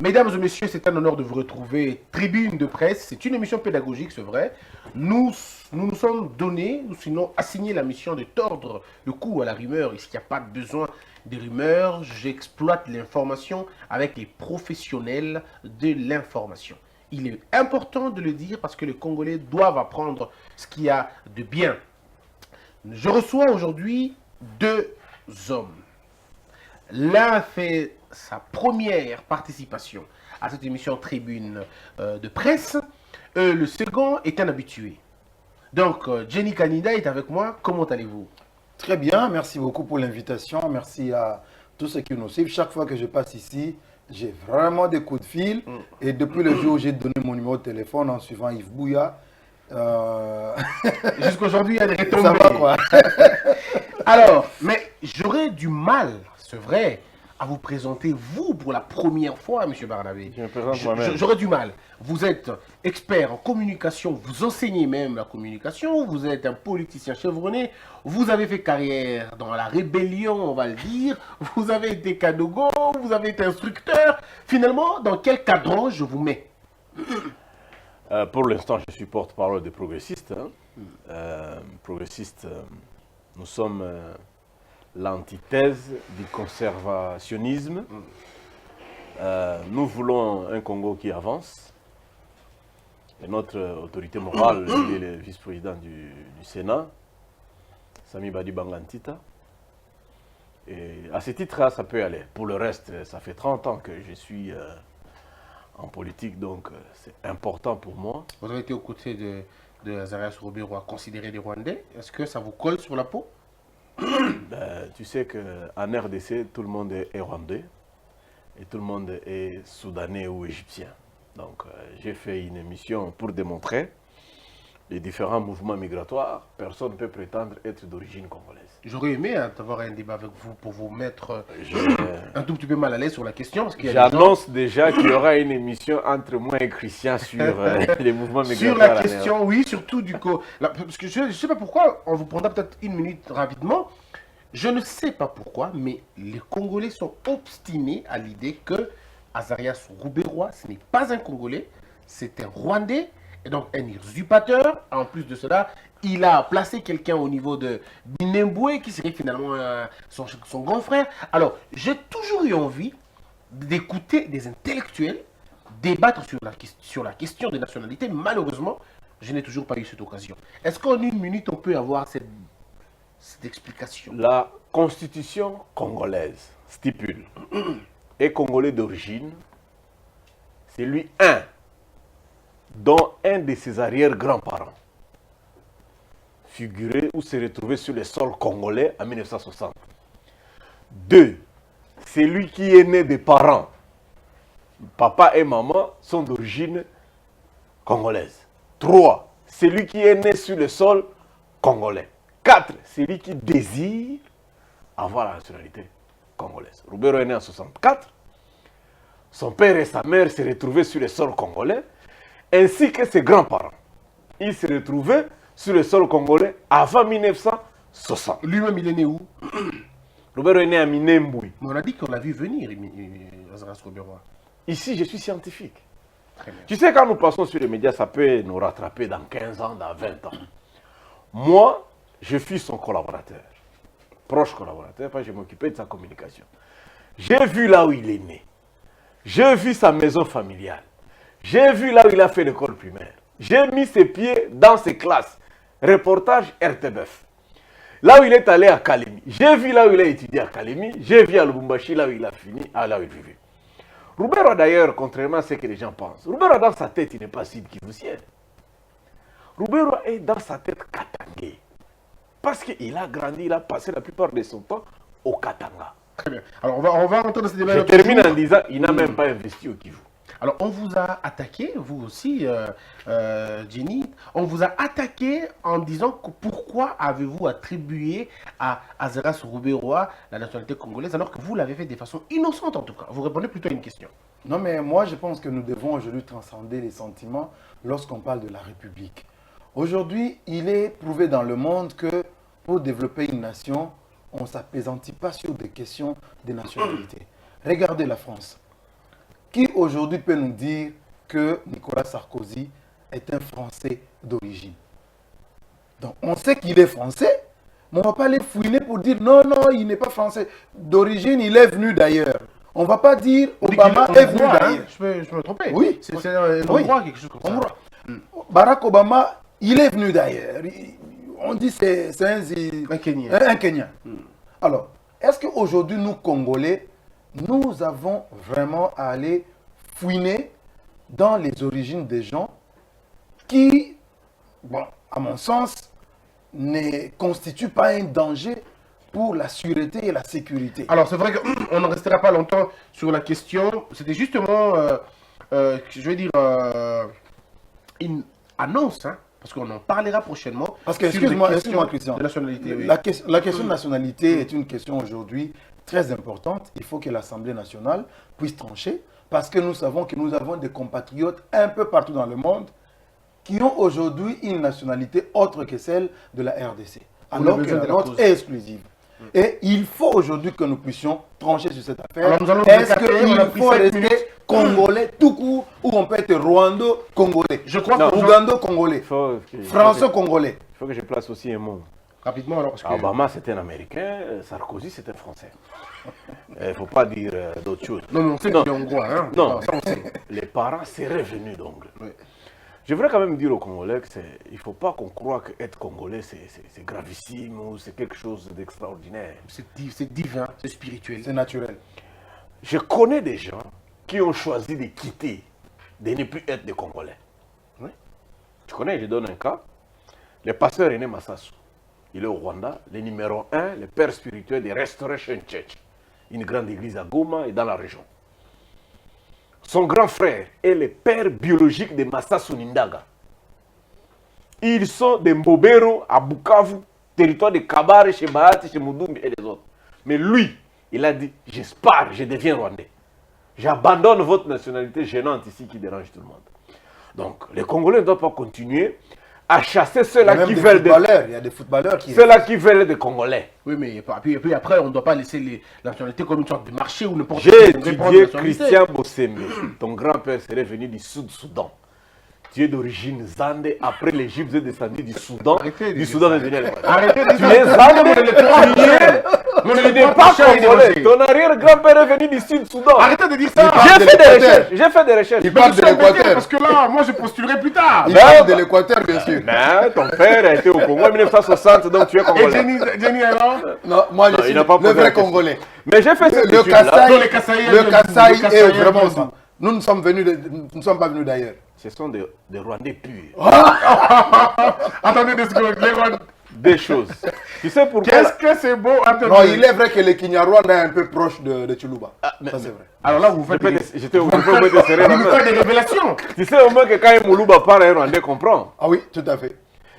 Mesdames et messieurs, c'est un honneur de vous retrouver. Tribune de presse, c'est une émission pédagogique, c'est vrai. Nous sommes donnés, ou sinon assignés la mission de tordre le cou à la rumeur. Ici, il n'y a pas besoin de rumeurs. J'exploite l'information avec les professionnels de l'information. Il est important de le dire parce que les Congolais doivent apprendre ce qu'il y a de bien. Je reçois aujourd'hui deux hommes. L'un fait sa première participation à cette émission Tribune de presse. Le second est un habitué. Donc, Jenny Kanida est avec moi. Comment allez-vous? Très bien, merci beaucoup pour l'invitation. Merci à tous ceux qui nous suivent. Chaque fois que je passe ici, j'ai vraiment des coups de fil. Et depuis le jour où j'ai donné mon numéro de téléphone en suivant Yves Bouya, jusqu'aujourd'hui, il y a des retombées. Ça va quoi? Alors, mais j'aurais du mal, c'est vrai, à vous présenter, vous, pour la première fois, M. Barnabé. Je me présente moi-même. J'aurais du mal. Vous êtes expert en communication, vous enseignez même la communication, vous êtes un politicien chevronné, vous avez fait carrière dans la rébellion, on va le dire, vous avez été Kadogo, vous avez été instructeur. Finalement, dans quel cadran je vous mets? Pour l'instant, je suis porte-parole des progressistes. Progressistes, nous sommes l'antithèse du conservationnisme. Nous voulons un Congo qui avance. Et notre autorité morale, il est le vice-président du Sénat, Sami Badi Bangantita. Et à ce titre-là, ça peut aller. Pour le reste, ça fait 30 ans que je suis en politique, donc c'est important pour moi. Vous avez été aux côtés de Azarias Roubero, considéré des Rwandais. Est-ce que ça vous colle sur la peau? Tu sais qu'en RDC, tout le monde est rwandais et tout le monde est soudanais ou égyptien. Donc j'ai fait une émission pour démontrer les différents mouvements migratoires. Personne ne peut prétendre être d'origine congolaise. J'aurais aimé avoir un débat avec vous pour vous mettre un tout petit peu mal à l'aise sur la question. J'annonce déjà qu'il y aura une émission entre moi et Christian sur les mouvements migratoires. Sur la question, oui, surtout du coup. Parce que je ne sais pas pourquoi, on vous prendra peut-être une minute rapidement. Je ne sais pas pourquoi, mais les Congolais sont obstinés à l'idée que Azarias Roubero, ce n'est pas un Congolais, c'est un Rwandais, et donc un usurpateur. En plus de cela, il a placé quelqu'un au niveau de Binemboué, qui serait finalement son grand frère. Alors, j'ai toujours eu envie d'écouter des intellectuels débattre sur la question des nationalités. Malheureusement, je n'ai toujours pas eu cette occasion. Est-ce qu'en une minute, on peut avoir cette explication? La constitution congolaise stipule et Congolais d'origine, c'est lui un, dont un de ses arrière-grands-parents figurait ou s'est retrouvé sur le sol congolais en 1960. Deux, c'est lui qui est né des parents. Papa et maman sont d'origine congolaise. Trois, c'est lui qui est né sur le sol congolais. 4, c'est lui qui désire avoir la nationalité congolaise. Roubero est né en 64. Son père et sa mère se retrouvaient sur le sol congolais, ainsi que ses grands-parents. Ils se retrouvaient sur le sol congolais avant 1960. Lui-même, il est né où? Roubero est né à Minembwe. Mais on a dit qu'on l'a vu venir, Azarias Roubero. Ici, je suis scientifique. Très bien. Tu sais, quand nous passons sur les médias, ça peut nous rattraper dans 15 ans, dans 20 ans. Moi, je suis son collaborateur, proche collaborateur, parce que je m'occupais de sa communication. J'ai vu là où il est né. J'ai vu sa maison familiale. J'ai vu là où il a fait l'école primaire. J'ai mis ses pieds dans ses classes. Reportage RTBF. Là où il est allé à Kalemi. J'ai vu là où il a étudié à Kalemi. J'ai vu à Lubumbashi là où il a fini, là où il vivait. Roubero d'ailleurs, contrairement à ce que les gens pensent, Roubero dans sa tête, il n'est pas Sud Kivoussienne. Roubero est dans sa tête katangé. Parce qu'il a grandi, il a passé la plupart de son temps au Katanga. Très bien. Alors, on va rentrer dans ce débat. Je termine en disant qu'il n'a même pas investi au Kivu. Alors, on vous a attaqué, vous aussi, Jenny, on vous a attaqué en disant que pourquoi avez-vous attribué à Azarias Roubero la nationalité congolaise alors que vous l'avez fait de façon innocente en tout cas. Vous répondez plutôt à une question. Non, mais moi, je pense que nous devons aujourd'hui transcender les sentiments lorsqu'on parle de la République. Aujourd'hui, il est prouvé dans le monde que pour développer une nation, on ne s'apaisantit pas sur des questions de nationalité. Regardez la France. Qui aujourd'hui peut nous dire que Nicolas Sarkozy est un Français d'origine? Donc on sait qu'il est français, mais on ne va pas aller fouiner pour dire non, non, il n'est pas français d'origine, il est venu d'ailleurs. On ne va pas dire Obama est venu d'ailleurs. Je peux me tromper. Oui. C'est un Hongrois, quelque chose comme ça. Hongrois. Barack Obama, il est venu d'ailleurs. On dit c'est Un Kenyan. Un Kenyan. Alors, est-ce qu'aujourd'hui, nous, Congolais, nous avons vraiment à aller fouiner dans les origines des gens qui, bon, à mon sens, ne constituent pas un danger pour la sûreté et la sécurité? Alors, c'est vrai qu'on ne restera pas longtemps sur la question. C'était justement, je vais dire, une annonce, hein, parce qu'on en parlera prochainement. Parce que, sur les excuse-moi, questions Christian, de nationalité. Oui. la question de nationalité est une question aujourd'hui très importante. Il faut que l'Assemblée nationale puisse trancher, parce que nous savons que nous avons des compatriotes un peu partout dans le monde qui ont aujourd'hui une nationalité autre que celle de la RDC, alors que la nôtre est exclusive. Et il faut aujourd'hui que nous puissions trancher sur cette affaire. Est-ce qu'il faut rester congolais tout court, ou on peut être rwando-congolais? Je crois que ougando-congolais, français-congolais. Il faut que je place aussi un mot. rapidement alors parce que... Obama c'est un Américain, Sarkozy c'est un Français. Il ne faut pas dire d'autres choses. Non, mais on sait qu'il est hongrois. Hein. Non, ça, on sait. les parents seraient venus donc. Oui. Je voudrais quand même dire aux Congolais qu'il ne faut pas qu'on croie qu'être Congolais c'est gravissime ou c'est quelque chose d'extraordinaire. C'est divin, c'est spirituel. C'est naturel. Je connais des gens qui ont choisi de quitter, de ne plus être des Congolais. Oui. Tu connais, je donne un cas. Le pasteur René Massassou, il est au Rwanda, le numéro 1, le père spirituel de Restoration Church, une grande église à Goma et dans la région. Son grand frère est le père biologique de Massassou Nindaga. Ils sont des Mbobero à Bukavu, territoire de Kabare, chez Bahati, chez Moudoumbi et les autres. Mais lui, il a dit, j'espère, je deviens Rwandais. J'abandonne votre nationalité gênante ici qui dérange tout le monde. Donc, les Congolais ne doivent pas continuer à chasser ceux-là qui veulent des... Il y a des footballeurs qui... Ceux-là qui veulent des Congolais. Oui, mais puis après, on ne doit pas laisser la nationalité comme une sorte de marché ou n'importe J'ai quelle étudié Christian Bossembe. Ton grand-père serait venu du Sud-Soudan. Tu es d'origine Zande. Après l'Égypte, vous êtes descendu du Soudan. Du Soudan est venu à l'Égypte. Arrêtez de Tu es Zande. Tu n'es pas Congolais. Ton arrière-grand-père est venu du Sud-Soudan. Arrêtez de dire ça. J'ai fait des recherches. J'ai fait des recherches. Il parle de l'Équateur. Parce que là, moi, je postulerai plus tard. Il parle de l'Équateur, bien sûr. Mais ton père a été au Congo en 1960, donc tu es Et Congolais. Jenny alors? Non, moi, je Non, suis il n'a pas le posé la vrai question. Congolais. Mais j'ai fait cette Le étude-là. Kasaï est Kasaï vraiment est ça. Nous ne sommes pas venus d'ailleurs. Ce sont des Rwandais purs. Attendez deux secondes. Les Rwandais. Des choses. Tu sais pourquoi? Qu'est-ce que c'est beau? Attendez. Non, il est vrai que le Kinyarwanda est un peu proche de Tsholuba. Ça, c'est vrai. Alors là, vous faites J'étais au point de serrer la vous main. faites des révélations. Tu sais au moins que quand un Moulouba parle, un Rwandais comprend. Ah oui, tout à fait.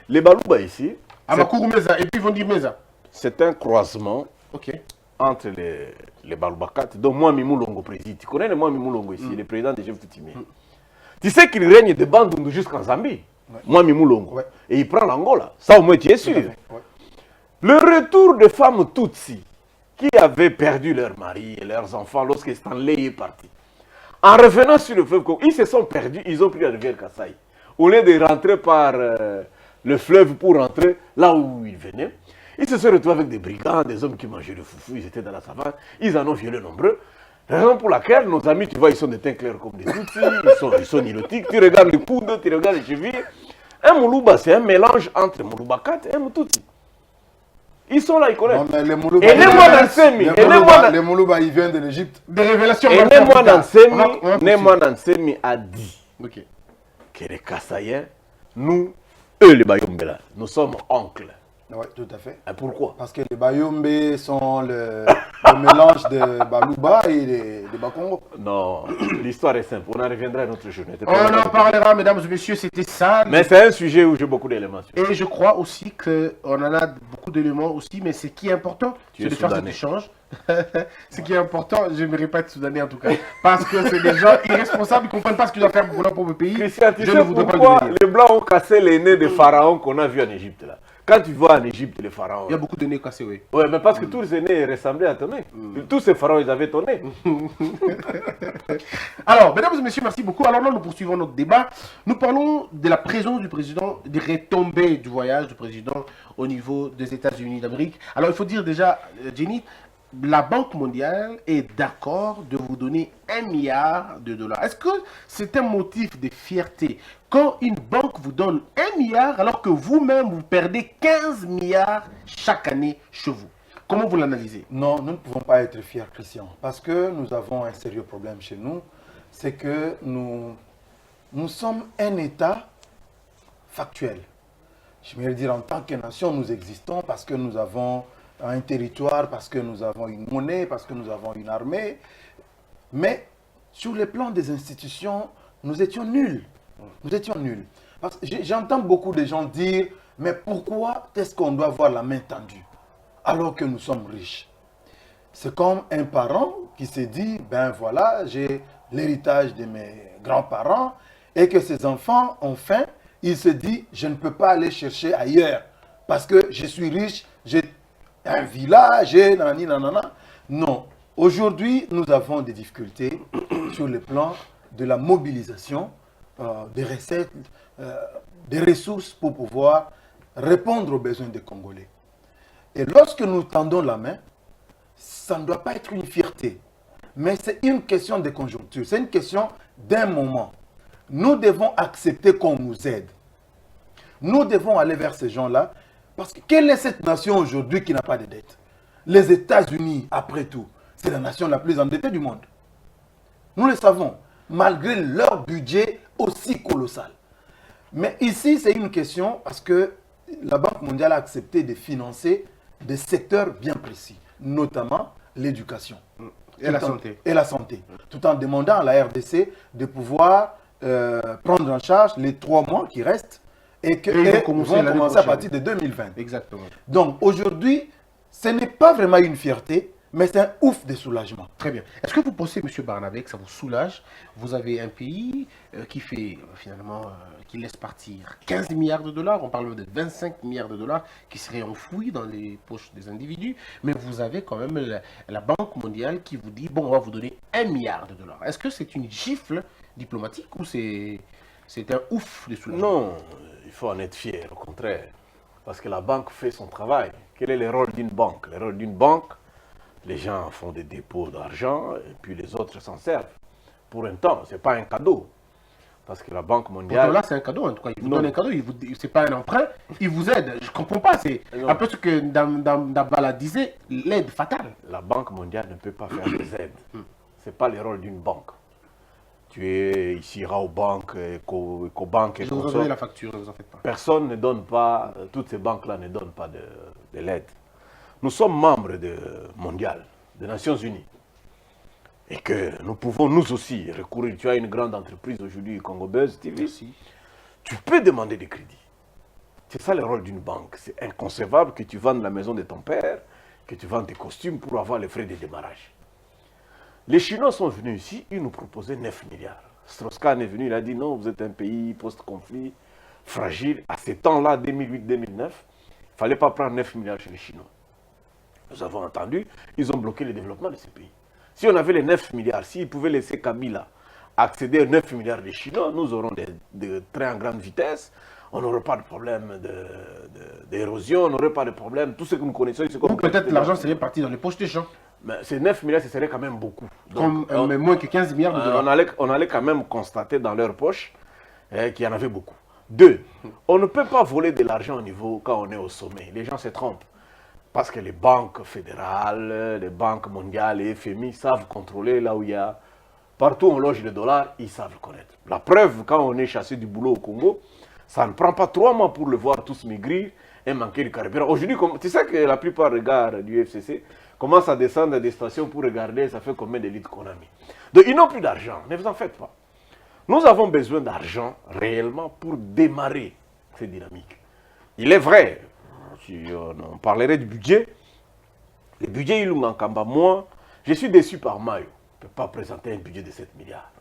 Les Balouba ici, Amakuru Meza. Et puis ils vont dire Meza. c'est un croisement Ok. entre les Baloubakat, dont moi, Mimou Longo préside. Tu connais le moi, Mimou Longo ici, le président des chefs coutumiers. Tu sais qu'il règne de Bandundu jusqu'en Zambie. Ouais. Moi, Mimou Longo. Ouais. Et il prend l'Angola. Ça, au moins, tu es sûr. Tout à fait, ouais. Le retour de femmes Tutsi qui avaient perdu leur mari et leurs enfants lorsque Stanley est parti. En revenant sur le fleuve Congo, ils se sont perdus, ils ont pris la rivière Kasaï. Au lieu de rentrer par le fleuve pour rentrer là où ils venaient, ils se sont retrouvés avec des brigands, des hommes qui mangeaient le foufou, ils étaient dans la savane, ils en ont violé nombreux. Raison pour laquelle nos amis, tu vois, ils sont des teints clairs comme des Tutsis, ils sont nilotiques, tu regardes les coudes, tu regardes les chevilles. Un Moulouba, c'est un mélange entre Mouloubakat et un Moutouti. Ils sont là, ils connaissent. Non, mais les Moulouba, Et les mois d'Ansemi, les Moulouba, ils viennent de l'Égypte. Des révélations. Et Némois Nansemi a dit Ok. que les Kassaïens, nous, eux les Bayombela, nous sommes oncles. Oui, tout à fait. Et pourquoi? Parce que les Bayombe sont le mélange de Balouba et de Bakongo. Non, l'histoire est simple. On en reviendra à notre journée. On en parlera, mesdames et messieurs, c'était ça. Mais c'est un sujet où j'ai beaucoup d'éléments. Et je crois aussi qu'on en a beaucoup d'éléments aussi, mais ce qui est important, Tu c'est es de faire cet soudanais. échange. Ce qui est important, je n'aimerais pas être soudanais en tout cas. Parce que c'est des gens irresponsables, ils ne comprennent pas ce qu'ils doivent faire pour leur propre pays. Christian, tu Je sais ne voudrais pas le pourquoi devenir. les Blancs ont cassé les nez des pharaons qu'on a vus en Égypte là? Quand tu vois en Égypte les pharaons. Il y a beaucoup de nez cassés, oui. Ouais, mais parce que tous les nez ressemblaient à ton nez. Tous ces pharaons, ils avaient ton nez. Alors, mesdames et messieurs, merci beaucoup. Alors là, nous poursuivons notre débat. Nous parlons de la présence du président, des retombées du voyage du président au niveau des États-Unis d'Amérique. Alors, il faut dire déjà, Jenny, la Banque mondiale est d'accord de vous donner 1 milliard de dollars. Est-ce que c'est un motif de fierté quand une banque vous donne 1 milliard alors que vous-même vous perdez 15 milliards chaque année chez vous? Comment vous l'analysez? Non, nous ne pouvons pas être fiers, Christian, parce que nous avons un sérieux problème chez nous. C'est que nous sommes un État factuel. Je vais dire, en tant que nation, nous existons parce que nous avons un territoire, parce que nous avons une monnaie, parce que nous avons une armée. Mais sur le plan des institutions, nous étions nuls. Nous étions nuls. Parce que j'entends beaucoup de gens dire, mais pourquoi est-ce qu'on doit avoir la main tendue alors que nous sommes riches? C'est comme un parent qui se dit, ben voilà, j'ai l'héritage de mes grands-parents et que ses enfants ont faim. Il se dit, je ne peux pas aller chercher ailleurs parce que je suis riche, j'ai un village, j'ai nanani nanana. Non. Aujourd'hui, nous avons des difficultés sur le plan de la mobilisation des recettes, des ressources pour pouvoir répondre aux besoins des Congolais. Et lorsque nous tendons la main, ça ne doit pas être une fierté, mais c'est une question de conjoncture, c'est une question d'un moment. Nous devons accepter qu'on nous aide. Nous devons aller vers ces gens-là, parce que quelle est cette nation aujourd'hui qui n'a pas de dette? Les États-Unis, après tout, c'est la nation la plus endettée du monde. Nous le savons, malgré leur budget aussi colossal. Mais ici, c'est une question parce que la Banque mondiale a accepté de financer des secteurs bien précis, notamment l'éducation. Et la santé. Et la santé. Tout en demandant à la RDC de pouvoir prendre en charge les 3 mois qui restent et qu'ils vont commencer à partir de 2020. Exactement. Donc aujourd'hui, ce n'est pas vraiment une fierté, mais c'est un ouf de soulagement. Très bien. Est-ce que vous pensez, M. Barnabé, que ça vous soulage? Vous avez un pays qui fait finalement, qui laisse partir 15 milliards de dollars, on parle de 25 milliards de dollars qui seraient enfouis dans les poches des individus, mais vous avez quand même la Banque mondiale qui vous dit, bon, on va vous donner 1 milliard de dollars. Est-ce que c'est une gifle diplomatique ou c'est un ouf de soulagement? Non, il faut en être fier, au contraire. Parce que la banque fait son travail. Quel est le rôle d'une banque? Le rôle d'une banque, les gens font des dépôts d'argent et puis les autres s'en servent. Pour un temps, ce n'est pas un cadeau. Parce que la Banque mondiale... Là, c'est un cadeau, en tout cas. Il vous donne un cadeau, ce n'est pas un emprunt, il vous aide. Je ne comprends pas. C'est un peu ce que Dambala disait, l'aide fatale. La Banque mondiale ne peut pas faire des aides. Ce n'est pas le rôle d'une banque. Tu es ici, Raobank, EcoBank et Je vous enverrai la facture, ne vous en faites pas. Personne ne donne pas, toutes ces banques-là ne donnent pas de l'aide. Nous sommes membres mondial, des Nations Unies. Et que nous pouvons nous aussi recourir. Tu as une grande entreprise aujourd'hui, Congo Buzz TV. Merci. Tu peux demander des crédits. C'est ça le rôle d'une banque. C'est inconcevable que tu vendes la maison de ton père, que tu vendes des costumes pour avoir les frais de démarrage. Les Chinois sont venus ici, ils nous proposaient 9 milliards. Strauss-Kahn est venu, il a dit non, vous êtes un pays post-conflit, fragile. À ces temps-là, 2008-2009, il ne fallait pas prendre 9 milliards chez les Chinois. Nous avons entendu, ils ont bloqué le développement de ces pays. Si on avait les 9 milliards, s'ils pouvaient laisser Kabila accéder aux 9 milliards des Chinois, nous aurons des trains en grande vitesse, on n'aurait pas de problème d'érosion, on n'aurait pas de problème, tout ce que nous connaissons. Ou peut-être l'argent serait parti dans les poches des gens. Mais ces 9 milliards, ce serait quand même beaucoup. Donc, mais moins que 15 milliards de dollars. On allait quand même constater dans leurs poches qu'il y en avait beaucoup. 2, on ne peut pas voler de l'argent au niveau quand on est au sommet. Les gens se trompent. Parce que les banques fédérales, les banques mondiales, les FMI savent contrôler là où il y a... Partout où on loge le dollar, ils savent connaître. La preuve, quand on est chassé du boulot au Congo, ça ne prend pas 3 mois pour le voir tous maigrir et manquer du carburant. Aujourd'hui, tu sais que la plupart des gars du FCC commencent à descendre des stations pour regarder ça fait combien de litres qu'on a mis. Donc ils n'ont plus d'argent, ne vous en faites pas. Nous avons besoin d'argent réellement pour démarrer cette dynamique. Il est vrai, si on parlerait du budget, Le budget Ilunga Nkamba, moi, je suis déçu par Mayo. Il ne peut pas présenter un budget de 7 milliards.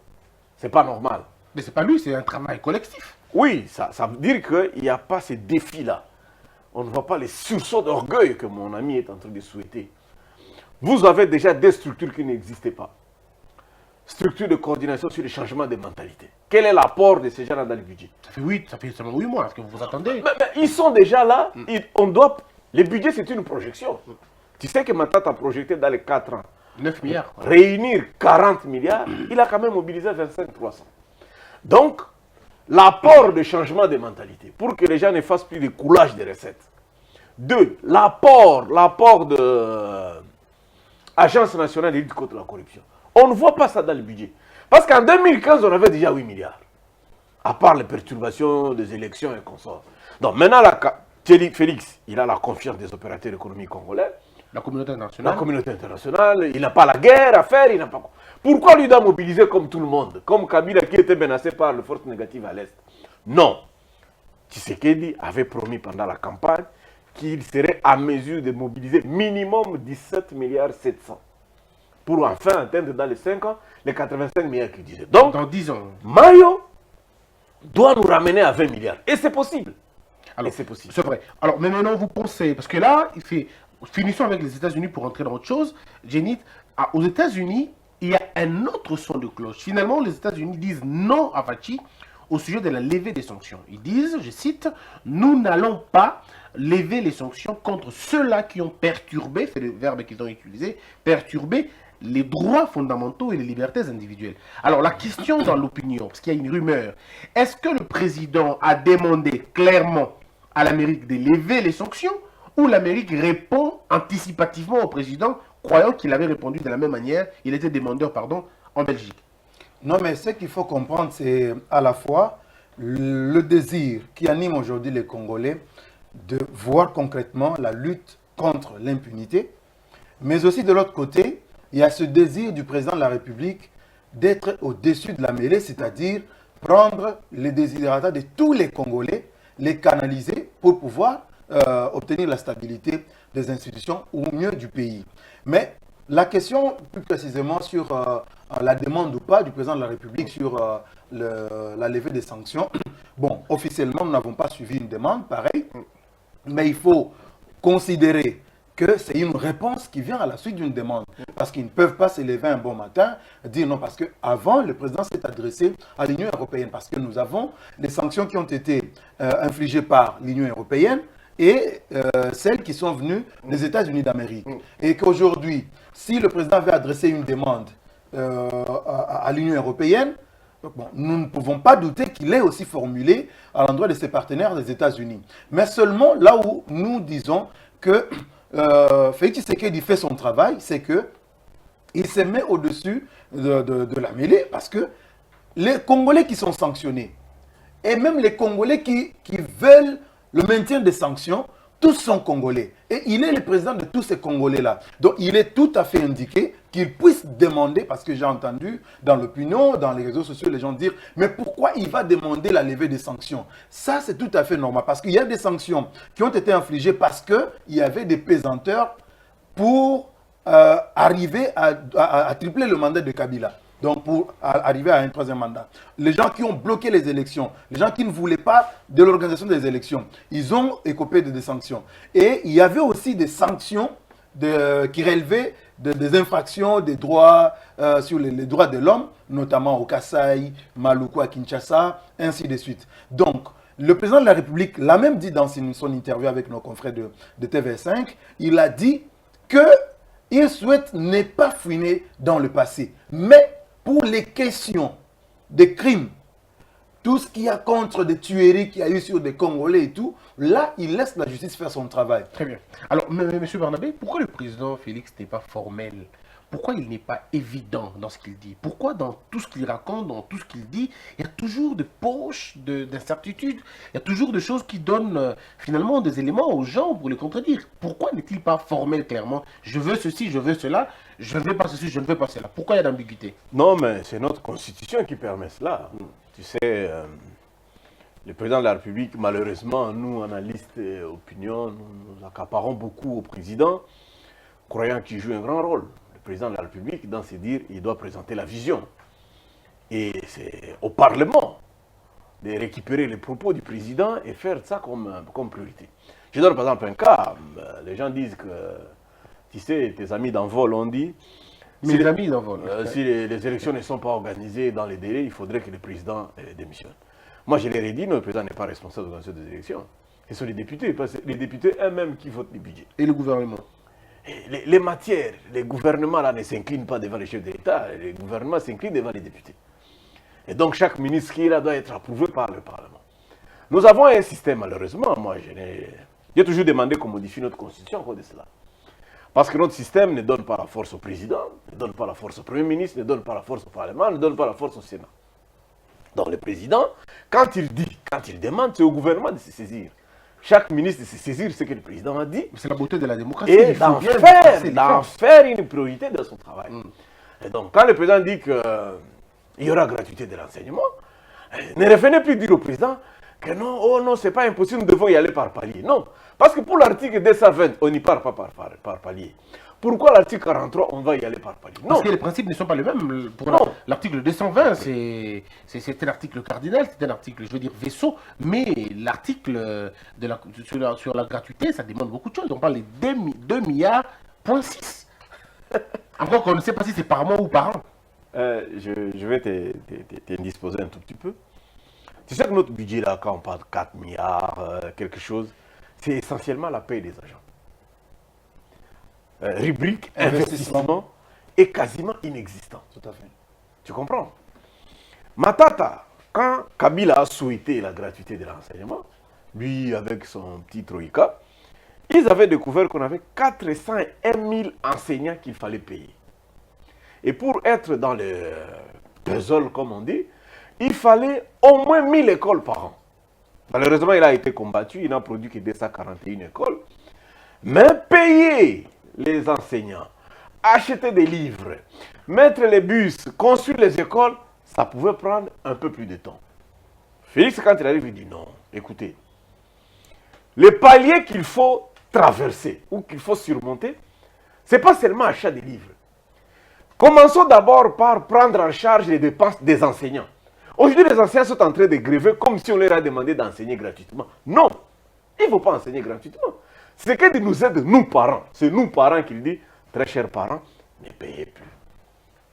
C'est pas normal. Mais c'est pas lui, c'est un travail collectif. Oui, ça veut dire qu'il n'y a pas ces défis-là. On ne voit pas les sursauts d'orgueil que mon ami est en train de souhaiter. Vous avez déjà des structures qui n'existaient pas. Structure de coordination sur les changements de mentalité. Quel est l'apport de ces gens-là dans le budget? Ça fait seulement 8 mois. Est-ce que vous vous attendez? Mais ils sont déjà là. On doit... Le budget, c'est une projection. Tu sais que Matata a projeté dans les 4 ans 9 milliards. réunir 40 milliards, il a quand même mobilisé 25-300. Donc, l'apport de changement de mentalité, pour que les gens ne fassent plus de coulage de recettes. 2, l'apport de Agence nationale de lutte contre la corruption. On ne voit pas ça dans le budget. Parce qu'en 2015, on avait déjà 8 milliards. À part les perturbations des élections et consorts. Donc maintenant, Félix, il a la confiance des opérateurs économiques congolais. La communauté internationale. La communauté internationale, il n'a pas la guerre à faire, il n'a pas... Pourquoi lui doit mobiliser comme tout le monde? Comme Kabila qui était menacé par les forces négatives à l'Est? Non. Tshisekedi avait promis pendant la campagne qu'il serait à mesure de mobiliser minimum 17 milliards 700 pour enfin atteindre dans les 5 ans les 85 milliards qu'il disait. Donc, dans 10 ans. Mayo doit nous ramener à 20 milliards. Et c'est possible. Alors, c'est possible. C'est vrai. Alors, mais maintenant, vous pensez, parce que là, finissons avec les États-Unis pour entrer dans autre chose. Jenny, aux États-Unis, il y a un autre son de cloche. Finalement, les États-Unis disent non à Fachi au sujet de la levée des sanctions. Ils disent, je cite, nous n'allons pas lever les sanctions contre ceux-là qui ont perturbé, c'est le verbe qu'ils ont utilisé, perturbé les droits fondamentaux et les libertés individuelles. Alors la question dans l'opinion, parce qu'il y a une rumeur, est-ce que le président a demandé clairement à l'Amérique de lever les sanctions ou l'Amérique répond anticipativement au président, croyant qu'il avait répondu de la même manière, il était demandeur, pardon, en Belgique? Non, mais ce qu'il faut comprendre, c'est à la fois le désir qui anime aujourd'hui les Congolais de voir concrètement la lutte contre l'impunité, mais aussi de l'autre côté, il y a ce désir du président de la République d'être au-dessus de la mêlée, c'est-à-dire prendre les désirata de tous les Congolais, les canaliser pour pouvoir obtenir la stabilité des institutions ou mieux du pays. Mais la question plus précisément sur la demande ou pas du président de la République sur la levée des sanctions, bon, officiellement, nous n'avons pas suivi une demande, pareil, mais il faut considérer que c'est une réponse qui vient à la suite d'une demande. Parce qu'ils ne peuvent pas se lever un bon matin et dire non, parce qu'avant, le président s'est adressé à l'Union européenne, parce que nous avons des sanctions qui ont été infligées par l'Union européenne et celles qui sont venues des États-Unis d'Amérique. Et qu'aujourd'hui, si le président avait adressé une demande à l'Union européenne, bon, nous ne pouvons pas douter qu'il ait aussi formulé à l'endroit de ses partenaires des États-Unis. Mais seulement là où nous disons que Félix Tshisekedi fait son travail, c'est qu'il se met au-dessus de la mêlée parce que les Congolais qui sont sanctionnés et même les Congolais qui veulent le maintien des sanctions, tous sont Congolais. Et il est le président de tous ces Congolais-là. Donc il est tout à fait indiqué qu'il puisse demander, parce que j'ai entendu dans l'opinion, dans les réseaux sociaux, les gens dire « Mais pourquoi il va demander la levée des sanctions ?» Ça, c'est tout à fait normal, parce qu'il y a des sanctions qui ont été infligées parce qu'il y avait des pesanteurs pour arriver à tripler le mandat de Kabila. Donc, pour arriver à un troisième mandat. Les gens qui ont bloqué les élections, les gens qui ne voulaient pas de l'organisation des élections, ils ont écopé de des sanctions. Et il y avait aussi des sanctions qui relevaient des infractions des droits sur les droits de l'homme, notamment au Kasaï, Maluku à Kinshasa, ainsi de suite. Donc, le président de la République l'a même dit dans son interview avec nos confrères de TV5, il a dit qu'il souhaite ne pas fouiner dans le passé, mais pour les questions des crimes, tout ce qu'il y a contre des tueries qu'il y a eu sur des Congolais et tout, là, il laisse la justice faire son travail. Très bien. Alors, M. Barnabé, pourquoi le président Félix n'est pas formel? Pourquoi il n'est pas évident dans ce qu'il dit? Pourquoi dans tout ce qu'il raconte, dans tout ce qu'il dit, il y a toujours des poches d'incertitudes, il y a toujours des choses qui donnent finalement des éléments aux gens pour les contredire? Pourquoi n'est-il pas formel clairement? Je veux ceci, je veux cela, je ne veux pas ceci, je ne veux pas cela. Pourquoi il y a d'ambiguïté? Non, mais c'est notre constitution qui permet cela. Tu sais, le président de la République, malheureusement, nous, analystes et opinions, nous accaparons beaucoup au président croyant qu'il joue un grand rôle. Le président de la République, dans ses dires, il doit présenter la vision. Et c'est au Parlement de récupérer les propos du président et faire ça comme priorité. Je donne par exemple un cas. Les gens disent que, tu sais, tes amis d'envol ont dit, Mes amis d'envol. si les élections ne sont pas organisées dans les délais, il faudrait que le président démissionne. Moi, je leur ai dit, non, le président n'est pas responsable de l'organisation des élections. Ce sont les députés, parce que les députés eux-mêmes qui votent les budgets. Et le gouvernement. Et les matières, les gouvernements là ne s'inclinent pas devant les chefs de l'État, les gouvernements s'inclinent devant les députés. Et donc chaque ministre qui est là doit être approuvé par le Parlement. Nous avons un système, malheureusement, moi j'ai toujours demandé qu'on modifie notre constitution à cause de cela. Parce que notre système ne donne pas la force au président, ne donne pas la force au Premier ministre, ne donne pas la force au Parlement, ne donne pas la force au Sénat. Donc le président, quand il dit, quand il demande, c'est au gouvernement de se saisir. Chaque ministre de se saisir ce que le président a dit. C'est la beauté de la démocratie. Et d'en faire une priorité dans son travail. Et donc quand le président dit qu'il y aura gratuité de l'enseignement, ne revenez plus dire au président que non, oh non, c'est pas impossible, nous devons y aller par palier. Non, parce que pour l'article 220, on n'y part pas par palier. Pourquoi l'article 43, on va y aller par palier? Non. Parce que les principes ne sont pas les mêmes. Pour l'article 220, c'est un article cardinal, c'est un article, je veux dire, vaisseau, mais l'article sur la gratuité, ça demande beaucoup de choses. On parle de 2 milliards, point 6. Encore qu'on ne sait pas si c'est par mois ou par an. Je vais t'indisposer un tout petit peu. Tu sais que notre budget, là, quand on parle de 4 milliards, quelque chose, c'est essentiellement la paie des agents. Rubrique investissement est quasiment inexistant. Tout à fait. Tu comprends? Matata, quand Kabila a souhaité la gratuité de l'enseignement, lui avec son petit troïka, ils avaient découvert qu'on avait 401 000 enseignants qu'il fallait payer. Et pour être dans le puzzle, comme on dit, il fallait au moins 1000 écoles par an. Malheureusement, il a été combattu, il n'a produit que 241 écoles. Mais payer les enseignants, acheter des livres, mettre les bus, construire les écoles, ça pouvait prendre un peu plus de temps. Félix, quand il arrive, il dit non, écoutez, les paliers qu'il faut traverser ou qu'il faut surmonter, ce n'est pas seulement achat des livres. Commençons d'abord par prendre en charge les dépenses des enseignants. Aujourd'hui, les enseignants sont en train de gréver comme si on leur a demandé d'enseigner gratuitement. Non, il ne faut pas enseigner gratuitement. C'est que de nous aider, nous parents. C'est nous parents qui dit, très chers parents, ne payez plus.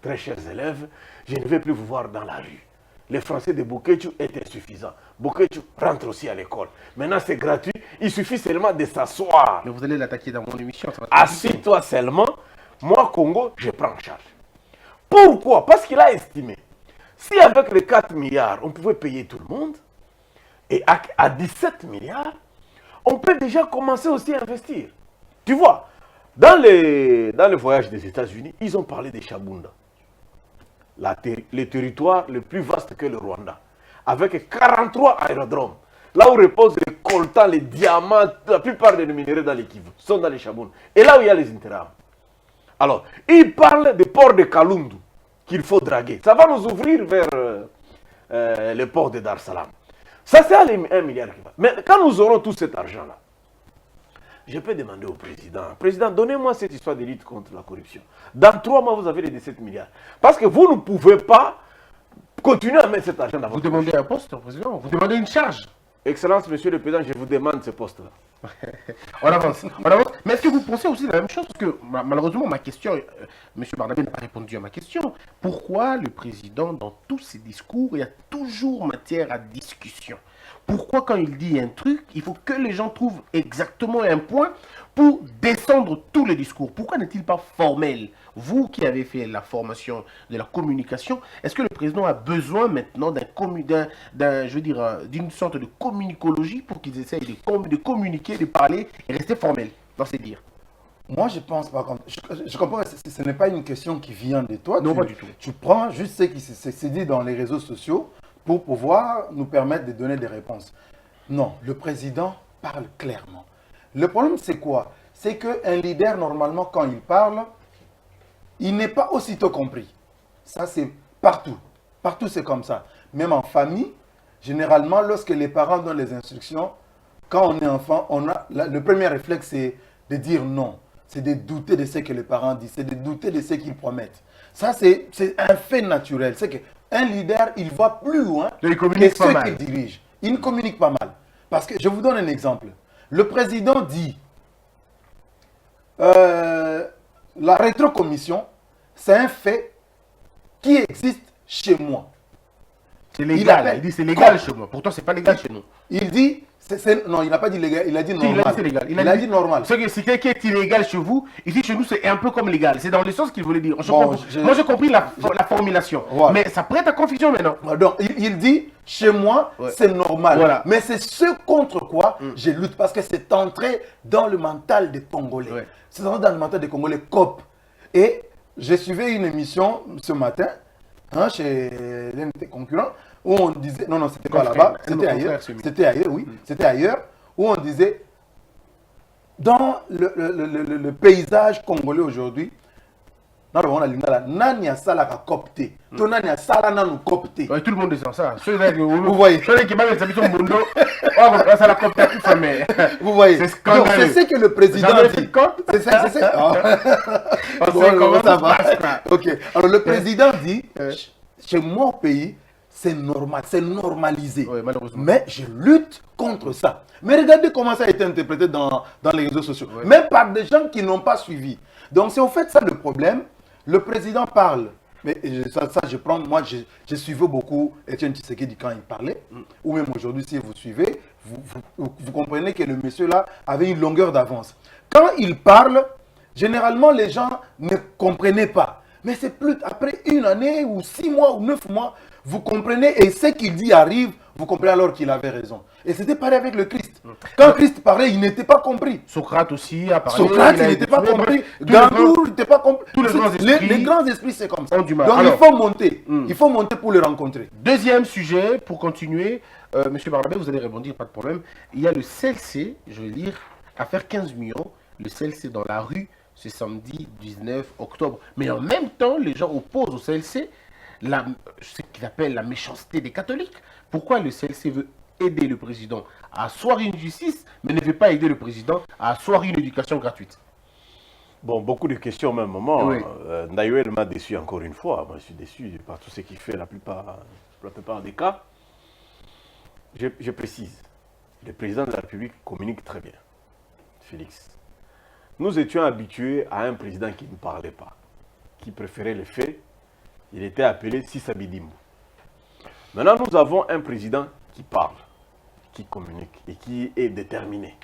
Très chers élèves, je ne vais plus vous voir dans la rue. Le français de Boketu est insuffisant. Boketu rentre aussi à l'école. Maintenant, c'est gratuit. Il suffit seulement de s'asseoir. Mais vous allez l'attaquer dans mon émission. Assis-toi seulement. Moi, Congo, je prends en charge. Pourquoi? Parce qu'il a estimé. Si avec les 4 milliards, on pouvait payer tout le monde, et à 17 milliards, on peut déjà commencer aussi à investir. Tu vois, dans le voyage des États-Unis, ils ont parlé des Chabunda. Les territoires les plus vastes que le Rwanda. Avec 43 aérodromes. Là où reposent les coltans, les diamants, la plupart des minéraux dans les Kivu sont dans les Chabunda. Et là où il y a les intérêts. Alors, ils parlent des ports de Kalundu qu'il faut draguer. Ça va nous ouvrir vers le port de Dar es Salaam. Ça, c'est 1 milliard qui va. Mais quand nous aurons tout cet argent-là, je peux demander au président, président, donnez-moi cette histoire de lutte contre la corruption. Dans 3 mois, vous avez les 17 milliards. Parce que vous ne pouvez pas continuer à mettre cet argent dans votre Vous demandez un poste, président. Vous demandez une charge. Excellence, monsieur le président, je vous demande ce poste-là. On avance, on avance. Mais est-ce que vous pensez aussi la même chose? Parce que malheureusement, ma question, M. Barnabé n'a pas répondu à ma question. Pourquoi le président, dans tous ses discours, il y a toujours matière à discussion? Pourquoi quand il dit un truc, il faut que les gens trouvent exactement un point pour descendre tous les discours? Pourquoi n'est-il pas formel? Vous qui avez fait la formation de la communication, est-ce que le président a besoin maintenant d'une sorte de communicologie pour qu'ils essayent de communiquer, de parler et rester formel dans ses dires? Moi, je pense pas comme... Je comprends que ce n'est pas une question qui vient de toi. Non, pas du tout. Tu prends juste ce qui s'est dit dans les réseaux sociaux pour pouvoir nous permettre de donner des réponses. Non, le président parle clairement. Le problème, c'est quoi? C'est qu'un leader, normalement, quand il parle, il n'est pas aussitôt compris. Ça, c'est partout. Partout, c'est comme ça. Même en famille, généralement, lorsque les parents donnent les instructions, quand on est enfant, le premier réflexe, c'est de dire non. c'est de douter de ce que les parents disent, c'est de douter de ce qu'ils promettent. Ça, c'est un fait naturel. C'est qu'un leader, il va plus loin Il que communique pas ceux mal. qu'il dirige. Il ne communique pas mal. Parce que, je vous donne un exemple. Le président dit, la rétrocommission, c'est un fait qui existe chez moi. C'est légal. appelle- Il dit c'est légal Comme- chez moi. Pourtant, c'est pas légal chez nous. Il dit, non, il n'a pas dit légal, il a dit Si, il normal. a dit c'est légal. Il a dit normal. Ce que c'est quelqu'un qui est illégal chez vous, ici chez nous c'est un peu comme légal. C'est dans le sens qu'il voulait dire. Bon, Moi j'ai compris la formulation. Voilà. Mais ça prête à confusion maintenant. Donc, il dit, chez moi, Ouais. c'est normal. Voilà. Mais c'est ce contre quoi je lutte. Parce que c'est entré dans le mental des Congolais. Ouais. C'est entré dans le mental des Congolais, COP. Et j'ai suivi une émission ce matin, hein, chez l'un de tes concurrents, où on disait, non, c'était pas Confrère, là-bas, un de nos c'était ailleurs. confrères, celui. C'était ailleurs, oui. C'était ailleurs, où on disait, dans le paysage congolais aujourd'hui, nani asala ka copté to nani asala nanu copté. Ouais, tout le monde descend ça. Ceux-là, vous voyez. Ceux qui m'avaient habitué au Mundo, ça l'a compté tout ça, mais. Vous voyez. C'est Donc scandaleux. c'est ce que le président Jamais fait dit. de compte. C'est ça, c'est ça. On Bon, sait comment ça ça va. passe, quoi. Ok. Alors le président dit, chez moi au pays, c'est normal, c'est normalisé. Ouais, malheureusement. Mais je lutte contre ça. Mais regardez comment ça a été interprété dans les réseaux sociaux. Ouais. Même par des gens qui n'ont pas suivi. Donc c'est au fait ça le problème. Le président parle. Mais ça je prends, moi, je suivais beaucoup Etienne Tshisekedi quand il parlait. Ou même aujourd'hui, si vous suivez, vous comprenez que le monsieur-là avait une longueur d'avance. Quand il parle, généralement, les gens ne comprenaient pas. Mais c'est plus après une année ou 6 mois ou 9 mois, vous comprenez et ce qu'il dit arrive, vous comprenez alors qu'il avait raison. Et c'était pareil avec le Christ. Quand Christ parlait, il n'était pas compris. Socrate aussi a parlé. Socrate, il a n'était été- pas Mais compris. bref, tous les grands- Gandour, il n'était pas compris. tous les grands esprits Les grands esprits, c'est comme ça. ont du mal. Donc Alors, il faut monter. Il faut monter pour les rencontrer. Deuxième sujet, pour continuer, Monsieur Barnabé, vous allez rebondir, pas de problème. Il y a le CLC, je vais lire, à faire 15 millions. Le CLC dans la rue, ce samedi 19 octobre. Mais en même temps, les gens opposent au CLC ce qu'ils appellent la méchanceté des catholiques. Pourquoi le CLC veut aider le président à asseoir une justice, mais ne veut pas aider le président à asseoir une éducation gratuite? Bon, beaucoup de questions au même moment. Oui. Ndaïwel m'a déçu encore une fois. Moi, je suis déçu par tout ce qu'il fait la plupart des cas. Je précise, le président de la République communique très bien, Félix. Nous étions habitués à un président qui ne parlait pas, qui préférait les faits. Il était appelé Sisabidimbu. Maintenant, nous avons un président qui parle, qui communique et qui est déterminé.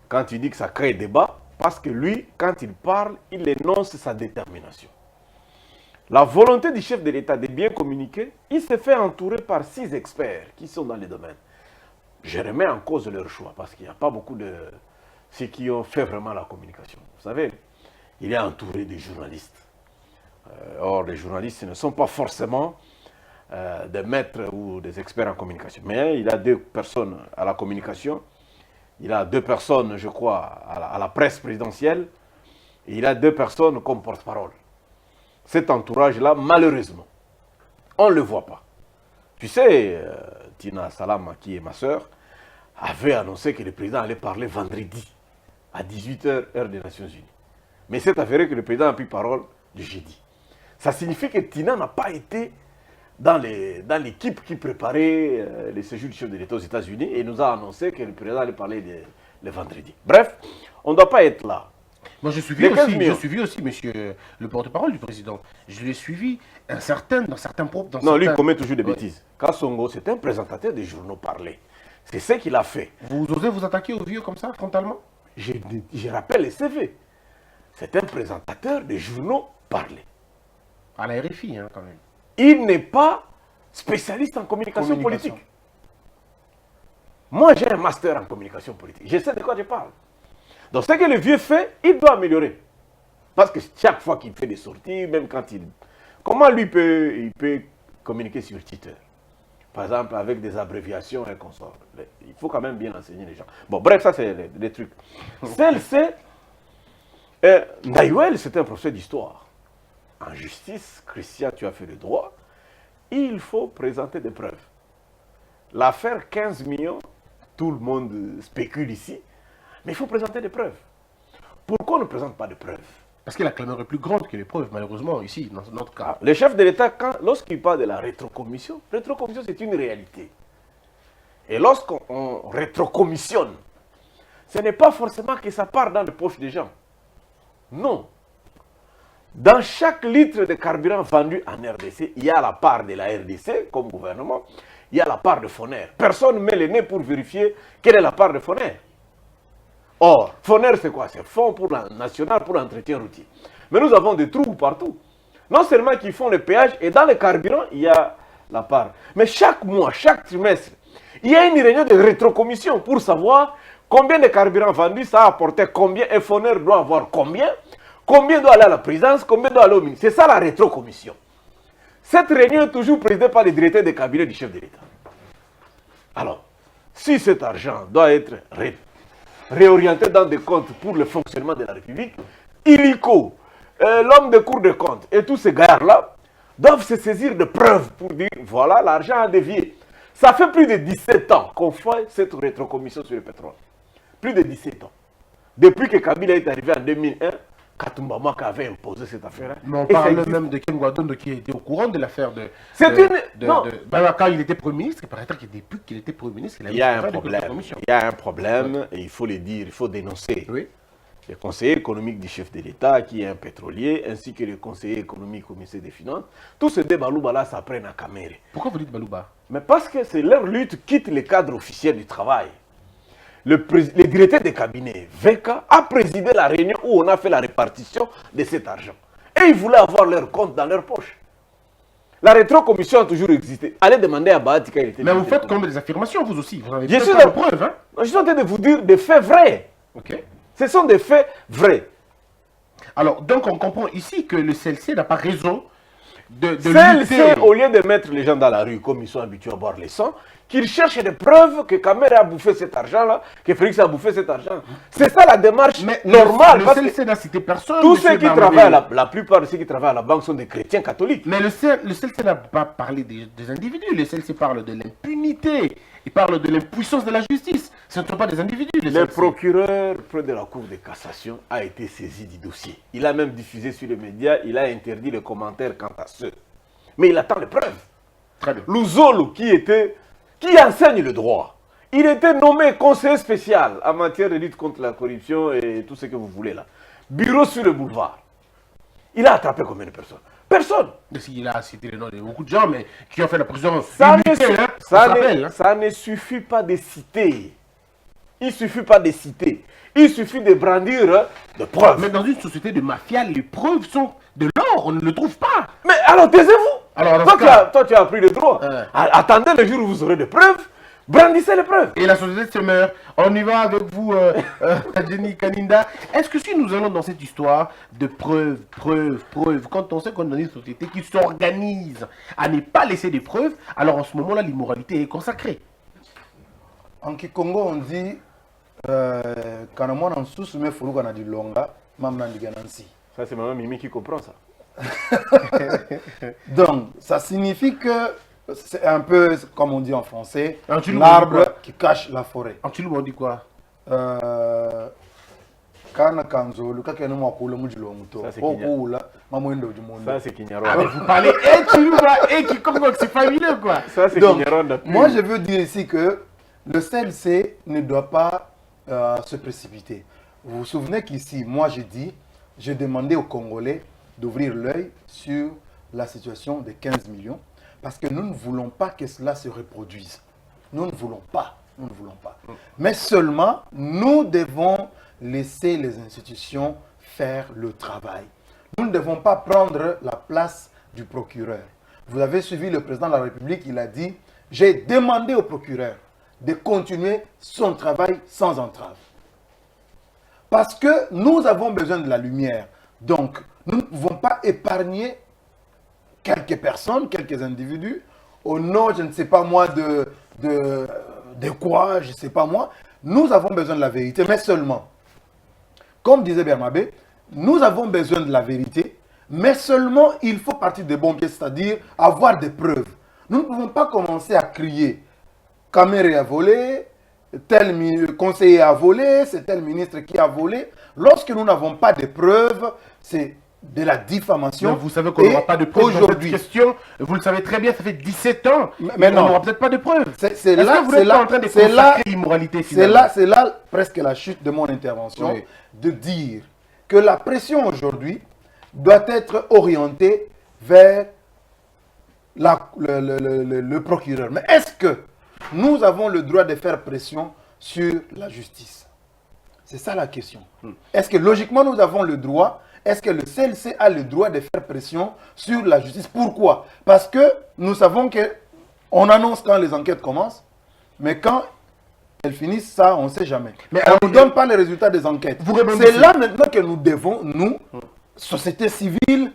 Quand il dit que ça crée débat, parce que lui, quand il parle, il énonce sa détermination. La volonté du chef de l'État de bien communiquer, il s'est fait entourer par 6 experts qui sont dans les domaines. Je remets en cause leur choix parce qu'il n'y a pas beaucoup de ceux qui ont fait vraiment la communication. Vous savez, il est entouré de journalistes. Or, les journalistes ne sont pas forcément des maîtres ou des experts en communication. Mais il a 2 personnes à la communication. Il a 2 personnes, je crois, à la presse présidentielle. Et il a 2 personnes comme porte-parole. Cet entourage-là, malheureusement, on ne le voit pas. Tu sais, Tina Salama, qui est ma soeur, avait annoncé que le président allait parler vendredi à 18h, heure des Nations Unies. Mais c'est avéré que le président a pris parole le jeudi. Ça signifie que Tina n'a pas été dans l'équipe qui préparait le séjour du chef de l'État aux États-Unis et nous a annoncé que le président allait parler le vendredi. Bref, on ne doit pas être là. Moi, je Les 15 millions. suivi aussi, monsieur le porte-parole du président. Je l'ai suivi dans certains propos. Non, lui, il commet toujours des bêtises. Kassongo, c'est un présentateur des journaux parlés. C'est ce qu'il a fait. Vous osez vous attaquer aux vieux comme ça, frontalement? Je rappelle les CV. C'est un présentateur des journaux parlés. À la RFI, hein, quand même. Il n'est pas spécialiste en communication Communication. politique. Moi, j'ai un master en communication politique. Je sais de quoi je parle. Donc, ce que le vieux fait, il doit améliorer. Parce que chaque fois qu'il fait des sorties, même quand il... Comment lui il peut communiquer sur Twitter? Par exemple, avec des abréviations et consorts. Il faut quand même bien enseigner les gens. Bon, bref, ça, c'est les trucs. Celle-ci, Ndaïwel, c'est un professeur d'histoire. En justice, Christian, tu as fait le droit. Il faut présenter des preuves. L'affaire 15 millions, tout le monde spécule ici, mais il faut présenter des preuves. Pourquoi on ne présente pas de preuves? Parce que la clameur est plus grande que les preuves, malheureusement, ici, dans notre cas. Le chef de l'État, lorsqu'il parle de la rétrocommission c'est une réalité. Et lorsqu'on rétrocommissionne, ce n'est pas forcément que ça part dans les poches des gens. Non. Dans chaque litre de carburant vendu en RDC, il y a la part de la RDC comme gouvernement, il y a la part de Foner. Personne ne met le nez pour vérifier quelle est la part de Foner. Or, Foner, c'est quoi? C'est Fonds pour la national pour l'entretien routier. Mais nous avons des trous partout. Non seulement qu'ils font le péage, et dans le carburant, il y a la part. Mais chaque mois, chaque trimestre, il y a une réunion de rétrocommission pour savoir combien de carburant vendu, ça a apporté combien, un Foner doit avoir combien doit aller à la présidence, combien doit aller au ministère. C'est ça la rétrocommission. Cette réunion est toujours présidée par les directeurs de cabinet du chef de l'État. Alors, si cet argent doit être réorienté dans des comptes pour le fonctionnement de la République, illico, l'homme de Cour des comptes et tous ces gars-là doivent se saisir de preuves pour dire voilà, l'argent a dévié. Ça fait plus de 17 ans qu'on fait cette rétrocommission sur le pétrole. Plus de 17 ans. Depuis que Kabila est arrivé en 2001, Katumba Maka avait imposé cette affaire. Mais on parle même de Ken Ouaddondo qui était au courant de l'affaire de... Non. Quand il était Premier ministre, il paraît que depuis qu'il était Premier ministre, il y a un problème. Il y a un problème et il faut le dire, il faut dénoncer. Oui. Le conseiller économique du chef de l'État, qui est un pétrolier, ainsi que le conseiller économique au ministère des Finances, tous ces débats-là s'apprennent à Caméré. Pourquoi vous dites Balouba? Mais parce que c'est leur lutte quitte le cadre officiel du travail. Le directeur de cabinet, VK, a présidé la réunion où on a fait la répartition de cet argent. Et ils voulaient avoir leur compte dans leur poche. La rétrocommission a toujours existé. Allez demander à Bahati quand il était... Mais vous faites comme des affirmations, vous aussi. Vous avez je suis pas de preuves, hein? Je suis en train de vous dire des faits vrais. Ok. Ce sont des faits vrais. Alors, donc on comprend ici que le CLC n'a pas raison de CLC, au lieu de mettre les gens dans la rue comme ils sont habitués à boire les sangs, qu'ils cherchent des preuves que Kamere a bouffé cet argent-là, que Félix a bouffé cet argent. C'est ça la démarche normale. Le CLC n'a cité personne. Tous ceux qui travaillent, la plupart de ceux qui travaillent à la banque sont des chrétiens catholiques. Mais le CLC n'a pas parlé des individus. Le CLC parle de l'impunité. Il parle de l'impuissance de la justice. Ce ne sont pas des individus. Le procureur près de la Cour de cassation a été saisi du dossier. Il a même diffusé sur les médias, il a interdit les commentaires quant à ceux. Mais il attend les preuves. Très bien. Louzolo, qui enseigne le droit, il était nommé conseiller spécial en matière de lutte contre la corruption et tout ce que vous voulez là. Bureau sur le boulevard. Il a attrapé combien de personnes? Personne. Il a cité le nom de beaucoup de gens, mais qui ont fait la prison. Ça ne suffit pas de citer. Il ne suffit pas de citer. Il suffit de brandir des preuves. Mais dans une société de mafia, les preuves sont de l'or. On ne le trouve pas. Mais alors taisez-vous. Alors, toi, tu as appris le droit. Attendez le jour où vous aurez des preuves. Brandissez les preuves. Et la société se meurt. On y va avec vous, Jenny Kaninda. Est-ce que si nous allons dans cette histoire de preuves, quand on sait qu'on est dans une société qui s'organise à ne pas laisser des preuves, alors en ce moment-là, l'immoralité est consacrée. En Kikongo, on dit quand on a un sous, mais il faut qu'on a du longa, ça, c'est maman Mimi qui comprend ça. Donc, ça signifie que c'est un peu, comme on dit en français, l'arbre qui cache la forêt. En Chilou, on dit quoi? Ça, c'est Kinyarwanda. Ah, mais vous parlez Chilouba et Kikongo, c'est familier, quoi. Ça, c'est Kinyarwanda. Moi, je veux dire ici que le CLC ne doit pas se précipiter. Vous vous souvenez qu'ici, moi, j'ai demandé aux Congolais d'ouvrir l'œil sur la situation des 15 millions. Parce que nous ne voulons pas que cela se reproduise. Nous ne voulons pas. Mais seulement, nous devons laisser les institutions faire le travail. Nous ne devons pas prendre la place du procureur. Vous avez suivi le président de la République, il a dit « J'ai demandé au procureur de continuer son travail sans entrave. » Parce que nous avons besoin de la lumière. Donc, nous ne pouvons pas épargner quelques personnes, quelques individus, au nom, je ne sais pas moi, de quoi, je ne sais pas moi. Nous avons besoin de la vérité, mais seulement, comme disait Bernabé, nous avons besoin de la vérité, mais seulement il faut partir des bons pieds, c'est-à-dire avoir des preuves. Nous ne pouvons pas commencer à crier, Kamere a volé, conseiller a volé, c'est tel ministre qui a volé. Lorsque nous n'avons pas de preuves, c'est de la diffamation. Mais vous savez qu'on n'aura pas de preuves aujourd'hui. Cette question, vous le savez très bien, ça fait 17 ans. Mais non, on n'aura peut-être pas de preuves. C'est là, vous n'êtes pas en train de consacrer l'immoralité finalement. C'est là presque la chute de mon intervention, Oui. de dire que la pression aujourd'hui doit être orientée vers le procureur. Mais est-ce que nous avons le droit de faire pression sur la justice? C'est ça la question. Est-ce que logiquement nous avons le droit? Est-ce que le CLC a le droit de faire pression sur la justice? Pourquoi? Parce que nous savons qu'on annonce quand les enquêtes commencent, mais quand elles finissent, ça, on ne sait jamais. Mais on ne nous donne pas les résultats des enquêtes. C'est là maintenant que nous devons, nous, société civile,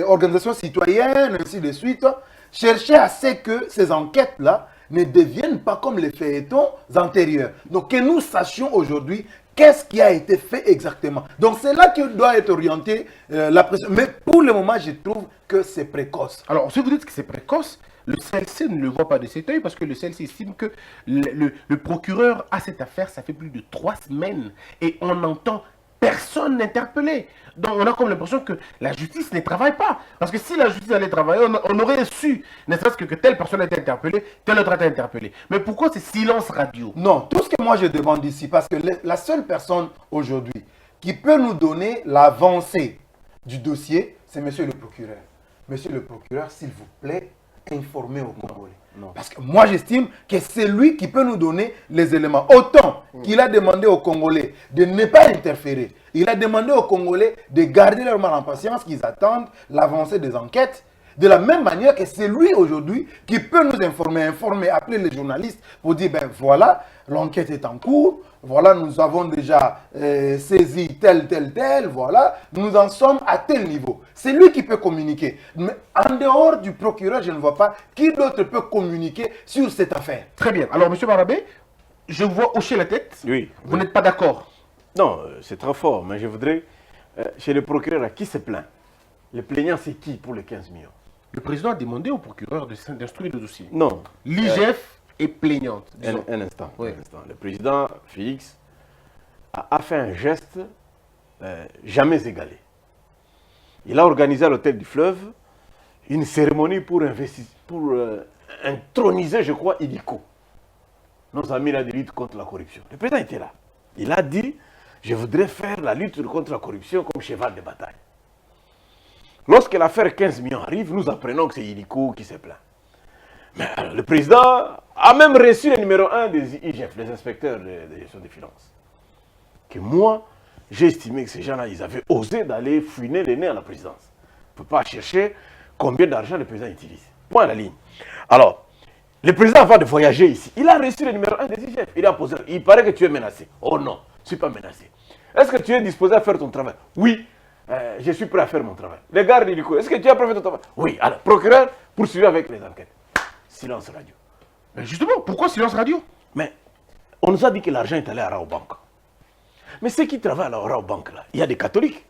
organisations citoyennes, ainsi de suite, chercher à ce que ces enquêtes-là ne deviennent pas comme les feuilletons antérieurs. Donc que nous sachions aujourd'hui qu'est-ce qui a été fait exactement. Donc c'est là que doit être orientée la pression. Mais pour le moment, je trouve que c'est précoce. Alors, si vous dites que c'est précoce, le CLC ne le voit pas de cet œil parce que le CLC estime que le procureur a cette affaire, ça fait plus de 3 semaines et on n'entend personne interpellé. Donc on a comme l'impression que la justice ne travaille pas. Parce que si la justice allait travailler, on aurait su, ne serait-ce que telle personne a été interpellée, telle autre a été interpellée. Mais pourquoi c'est silence radio? Non, tout ce que moi je demande ici, parce que la seule personne aujourd'hui qui peut nous donner l'avancée du dossier, c'est monsieur le procureur. Monsieur le procureur, s'il vous plaît, informez aux Congolais. Non. Parce que moi, j'estime que c'est lui qui peut nous donner les éléments. Autant qu'il a demandé aux Congolais de ne pas interférer. Il a demandé aux Congolais de garder leur mal en patience, qu'ils attendent l'avancée des enquêtes. De la même manière que c'est lui aujourd'hui qui peut nous informer, appeler les journalistes pour dire, ben voilà, l'enquête est en cours, voilà, nous avons déjà saisi tel, voilà, nous en sommes à tel niveau. C'est lui qui peut communiquer. Mais en dehors du procureur, je ne vois pas qui d'autre peut communiquer sur cette affaire. Très bien. Alors, M. Barabé, je vous vois hocher la tête. Oui. Vous n'êtes pas d'accord? Non, c'est trop fort, mais je voudrais, chez le procureur, à qui se plaint? Le plaignant, c'est qui pour les 15 millions? Le président a demandé au procureur d'instruire le dossier. Non. L'IGF est plaignante. Un instant, oui. un instant. Le président Félix a fait un geste jamais égalé. Il a organisé à l'hôtel du Fleuve une cérémonie pour introniser, je crois, Illico, nos amis là de lutte contre la corruption. Le président était là. Il a dit, je voudrais faire la lutte contre la corruption comme cheval de bataille. Lorsque l'affaire 15 millions arrive, nous apprenons que c'est Illico qui se plaint. Mais alors, le président a même reçu le numéro 1 des IGF, les inspecteurs de gestion des finances. Que moi, j'ai estimé que ces gens-là, ils avaient osé d'aller fouiner les nez à la présidence. On ne peut pas chercher combien d'argent le président utilise. Point à la ligne. Alors, le président, avant de voyager ici, il a reçu le numéro 1 des IGF. Il a posé, il paraît que tu es menacé. Oh non, je ne suis pas menacé. Est-ce que tu es disposé à faire ton travail? Oui. Je suis prêt à faire mon travail. Les gardes, est-ce que tu as prêt à faire ton travail? Oui. Alors, procureur, poursuivez avec les enquêtes. Silence radio. Mais justement, pourquoi silence radio? Mais on nous a dit que l'argent est allé à Raobank. Mais ceux qui travaillent à la Raobank, là, il y a des catholiques,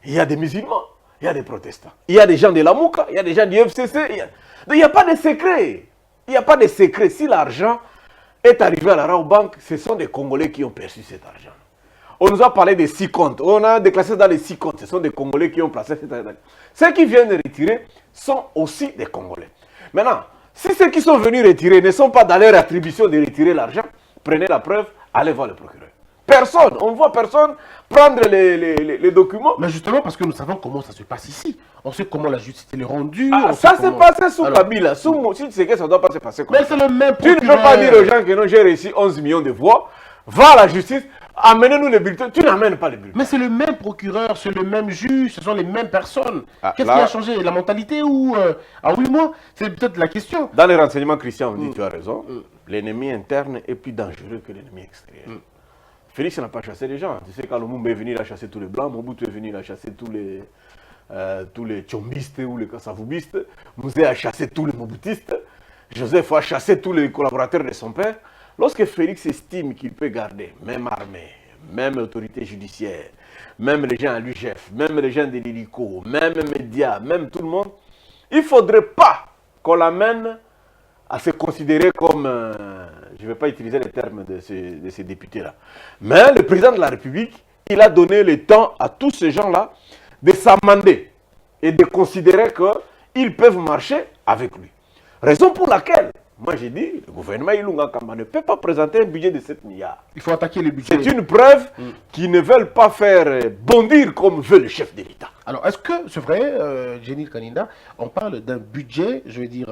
il y a des musulmans, il y a des protestants, il y a des gens de la Mouka, il y a des gens du FCC. Donc il n'y a pas de secret. Il n'y a pas de secret. Si l'argent est arrivé à la Raobank, ce sont des Congolais qui ont perçu cet argent. On nous a parlé des 6 comptes. On a déclassé dans les 6 comptes. Ce sont des Congolais qui ont placé cet argent. Ceux qui viennent de retirer sont aussi des Congolais. Maintenant, si ceux qui sont venus retirer ne sont pas dans leur attribution de retirer l'argent, prenez la preuve, allez voir le procureur. Personne, on ne voit personne prendre les documents. Mais justement parce que nous savons comment ça se passe ici. On sait comment la justice est rendue. Ça s'est passé sous Kabila. Sous Moussi, c'est que ça ne doit pas se passer comme ça. Mais c'est le même procureur. Tu ne peux pas dire aux gens que non, j'ai réussi 11 millions de voix. Va à la justice, amenez-nous les bulletins. Tu n'amènes pas les bulletins. Mais c'est le même procureur, c'est le même juge, ce sont les mêmes personnes. Qu'est-ce qui a changé? La mentalité ou ah oui, moi, c'est peut-être la question. Dans les renseignements chrétiens, on dit tu as raison. L'ennemi interne est plus dangereux que l'ennemi extérieur. Félix n'a pas chassé les gens. Tu sais, quand Lumumba est venu, il a chassé tous les blancs. Mobutu est venu, il a chassé tous les tchombistes ou les kassavoubistes. Mouzé a chassé tous les mobutistes. Joseph a chassé tous les collaborateurs de son père. Lorsque Félix estime qu'il peut garder, même armée, même autorité judiciaire, même les gens à l'UGF, même les gens de l'Illico, même médias, même tout le monde, il ne faudrait pas qu'on l'amène à se considérer comme, je ne vais pas utiliser les termes de ces députés-là. Mais le président de la République, il a donné le temps à tous ces gens-là de s'amender et de considérer qu'ils peuvent marcher avec lui. Raison pour laquelle, moi j'ai dit, le gouvernement Ilunga Kamba ne peut pas présenter un budget de 7 milliards. Il faut attaquer le budget. C'est une preuve qu'ils ne veulent pas faire bondir comme veut le chef de l'État. Alors, est-ce que c'est vrai, Jenny Kaninda, on parle d'un budget, je veux dire,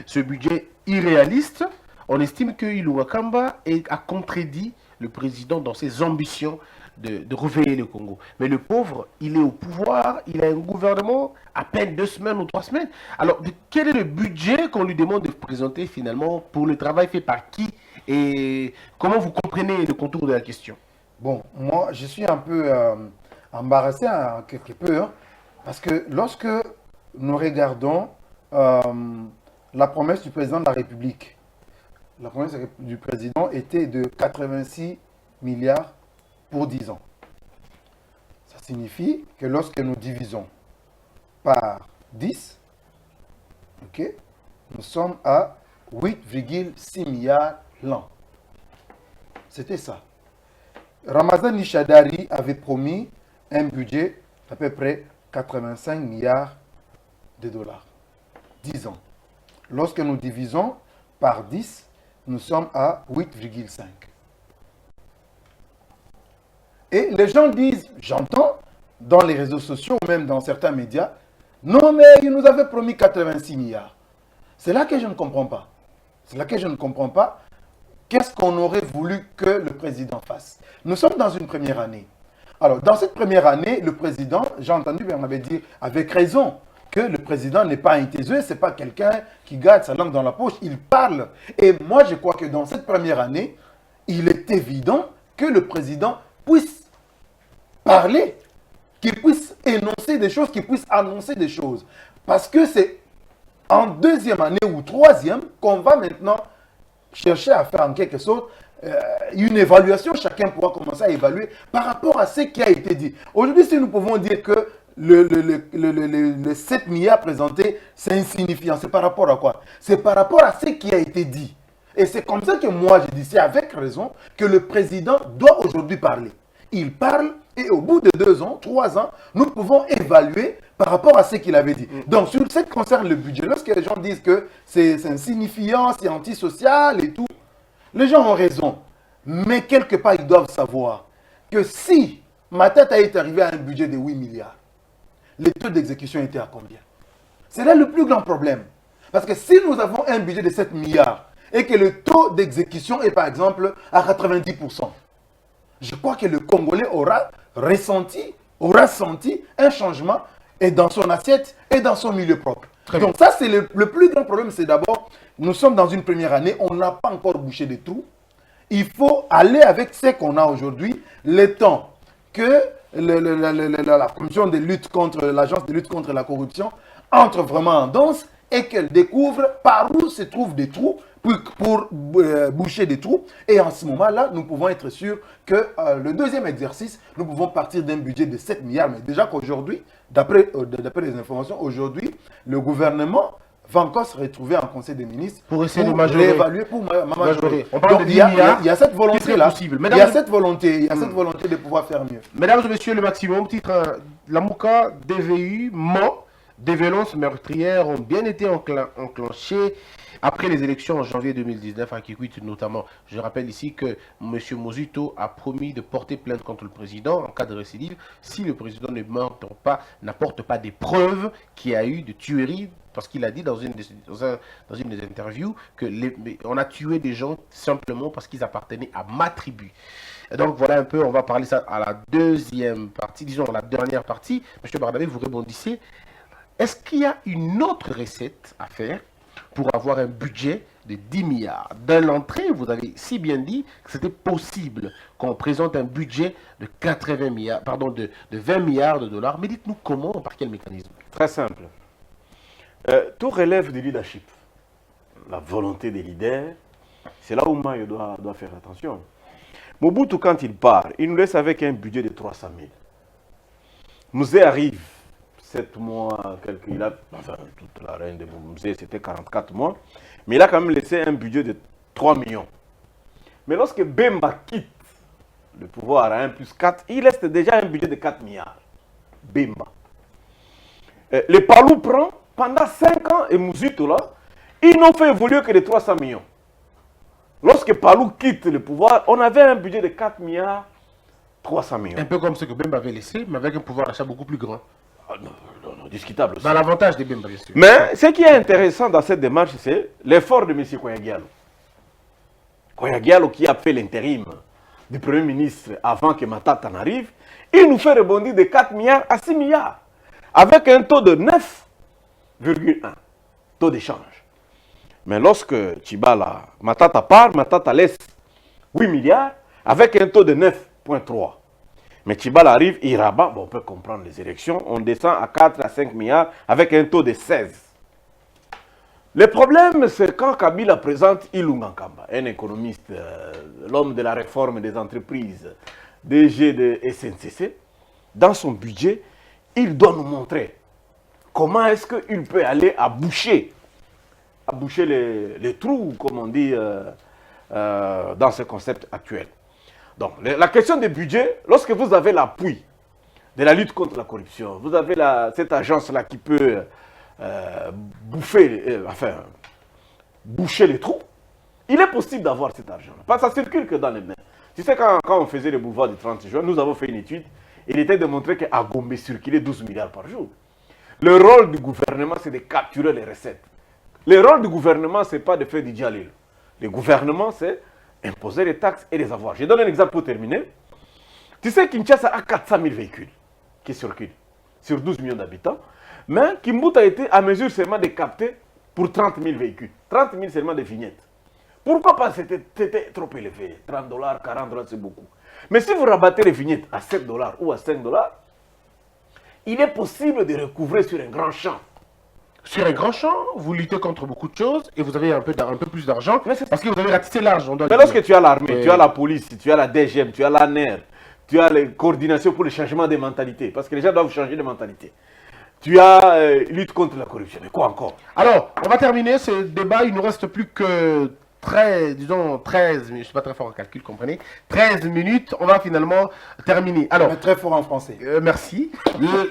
ce budget irréaliste. On estime que Ilunga Kamba a contredit le président dans ses ambitions de réveiller le Congo. Mais le pauvre, il est au pouvoir, il a un gouvernement à peine 2 semaines ou 3 semaines. Alors, quel est le budget qu'on lui demande de présenter finalement pour le travail fait par qui? Et comment vous comprenez le contour de la question? Bon, moi, je suis un peu embarrassé, quelque peu, hein, parce que lorsque nous regardons la promesse du président de la République, la promesse du président était de 86 milliards pour 10 ans. Ça signifie que lorsque nous divisons par 10, okay, nous sommes à 8,6 milliards l'an. C'était ça. Ramazan Nishadari avait promis un budget à peu près 85 milliards de dollars. 10 ans. Lorsque nous divisons par 10, nous sommes à 8,5. Et les gens disent, j'entends dans les réseaux sociaux ou même dans certains médias, non mais il nous avait promis 86 milliards. C'est là que je ne comprends pas. C'est là que je ne comprends pas. Qu'est-ce qu'on aurait voulu que le président fasse? Nous sommes dans une première année. Alors, dans cette première année, le président, j'ai entendu Bernabé dire avec raison que le président n'est pas un taiseux, ce n'est pas quelqu'un qui garde sa langue dans la poche, il parle. Et moi, je crois que dans cette première année, il est évident que le président puisse parler, qu'il puisse énoncer des choses, qu'il puisse annoncer des choses. Parce que c'est en deuxième année ou troisième qu'on va maintenant chercher à faire en quelque sorte une évaluation. Chacun pourra commencer à évaluer par rapport à ce qui a été dit. Aujourd'hui, si nous pouvons dire que les 7 milliards présentés, c'est insignifiant, c'est par rapport à quoi? C'est par rapport à ce qui a été dit. Et c'est comme ça que moi, je dis, c'est avec raison que le président doit aujourd'hui parler. Il parle et au bout de 2 ans, 3 ans, nous pouvons évaluer par rapport à ce qu'il avait dit. Donc, sur ce qui concerne le budget, lorsque les gens disent que c'est insignifiant, c'est antisocial et tout, les gens ont raison. Mais quelque part, ils doivent savoir que si ma tête a été arrivée à un budget de 8 milliards, le taux d'exécution était à combien? C'est là le plus grand problème. Parce que si nous avons un budget de 7 milliards et que le taux d'exécution est par exemple à 90%, je crois que le Congolais aura senti un changement et dans son assiette et dans son milieu propre. Donc ça, c'est le plus grand problème, c'est d'abord, nous sommes dans une première année, on n'a pas encore bouché des trous. Il faut aller avec ce qu'on a aujourd'hui, le temps que la commission de lutte contre, l'agence de lutte contre la corruption entre vraiment en danse et qu'elle découvre par où se trouvent des trous pour boucher des trous. Et en ce moment-là, nous pouvons être sûrs que le deuxième exercice, nous pouvons partir d'un budget de 7 milliards. Mais déjà qu'aujourd'hui, d'après les informations, aujourd'hui, le gouvernement va encore se retrouver en conseil des ministres pour essayer de majorer. Réévaluer, pour majorer. On parle de 10 milliards. Il y a cette volonté-là. Il y a cette volonté de pouvoir faire mieux. Mesdames et messieurs, le maximum, titre Lamuka, DVU, ment. Des violences meurtrières ont bien été enclenchées après les élections en janvier 2019 à Kikwit notamment. Je rappelle ici que M. Mozuto a promis de porter plainte contre le président en cas de récidive si le président n'apporte pas des preuves qu'il y a eu de tuerie, parce qu'il a dit dans une des interviews qu'on a tué des gens simplement parce qu'ils appartenaient à ma tribu. Et donc voilà un peu, on va parler ça à la deuxième partie, disons la dernière partie. M. Bardabé, vous rebondissez. Est-ce qu'il y a une autre recette à faire pour avoir un budget de 10 milliards? Dans l'entrée, vous avez si bien dit que c'était possible qu'on présente un budget de 80 milliards, pardon, de 20 milliards de dollars. Mais dites-nous comment, par quel mécanisme? Très simple. Tout relève du leadership. La volonté des leaders, c'est là où Mayo doit faire attention. Mobutu, quand il part, il nous laisse avec un budget de 300 000. Musée arrive. 7 mois, toute la reine de Mouzé, c'était 44 mois. Mais il a quand même laissé un budget de 3 millions Mais lorsque Bemba quitte le pouvoir à 1 plus 4, il reste déjà un budget de 4 milliards. Bemba. Les Palou prend pendant 5 ans et Mouzito là, ils n'ont fait évoluer que de 300 millions. Lorsque Palou quitte le pouvoir, on avait un budget de 4 milliards 300 millions. Un peu comme ce que Bemba avait laissé, mais avec un pouvoir d'achat beaucoup plus grand. Ah, non, non, discutable aussi. Dans l'avantage de Bemba, bien sûr. Mais ce qui est intéressant dans cette démarche, c'est l'effort de M. Koyagialo. Koyagialo qui a fait l'intérim du Premier ministre avant que Matata n'arrive, il nous fait rebondir de 4 milliards à 6 milliards, avec un taux de 9,1, taux d'échange. Mais lorsque Tchibala, Matata part, Matata laisse 8 milliards, avec un taux de 9,3. Mais Tchibala arrive, il rabat, bon, on peut comprendre les élections, on descend à 4 à 5 milliards, avec un taux de 16. Le problème, c'est quand Kabila présente Ilunga Nkamba, un économiste, l'homme de la réforme des entreprises, DG de SNCC, dans son budget, il doit nous montrer comment est-ce qu'il peut aller à boucher les trous, comme on dit, dans ce concept actuel. Donc, la question des budgets, lorsque vous avez l'appui de la lutte contre la corruption, vous avez cette agence-là qui peut boucher les trous, il est possible d'avoir cet argent. Parce que ça circule que dans les mains. Tu sais, quand on faisait le boulevard du 30 juin, nous avons fait une étude, il était de montrer qu'à Gombe circulait 12 milliards par jour. Le rôle du gouvernement, c'est de capturer les recettes. Le rôle du gouvernement, ce n'est pas de faire du djalil. Le gouvernement, c'est imposer les taxes et les avoirs. Je donne un exemple pour terminer. Tu sais, Kinshasa a 400 000 véhicules qui circulent sur 12 millions d'habitants. Mais Kimbut a été à mesure seulement de capter pour 30 000 véhicules. 30 000 seulement de vignettes. Pourquoi pas? C'était trop élevé. 30 $, 40 $, c'est beaucoup. Mais si vous rabattez les vignettes à 7 $ ou à 5 $, il est possible de recouvrer sur un grand champ. Sur un grand champ, vous luttez contre beaucoup de choses et vous avez un peu plus d'argent parce que vous avez ratissé large. Mais lorsque tu as l'armée, tu as la police, tu as la DGM, tu as l'ANER, tu as les coordinations pour le changement des mentalités, parce que les gens doivent changer de mentalité. Tu as lutte contre la corruption. Mais quoi encore? Alors, on va terminer ce débat. Il ne nous reste plus que 13 minutes. Je ne suis pas très fort en calcul, comprenez. 13 minutes, on va finalement terminer. Alors, très fort en français. Merci.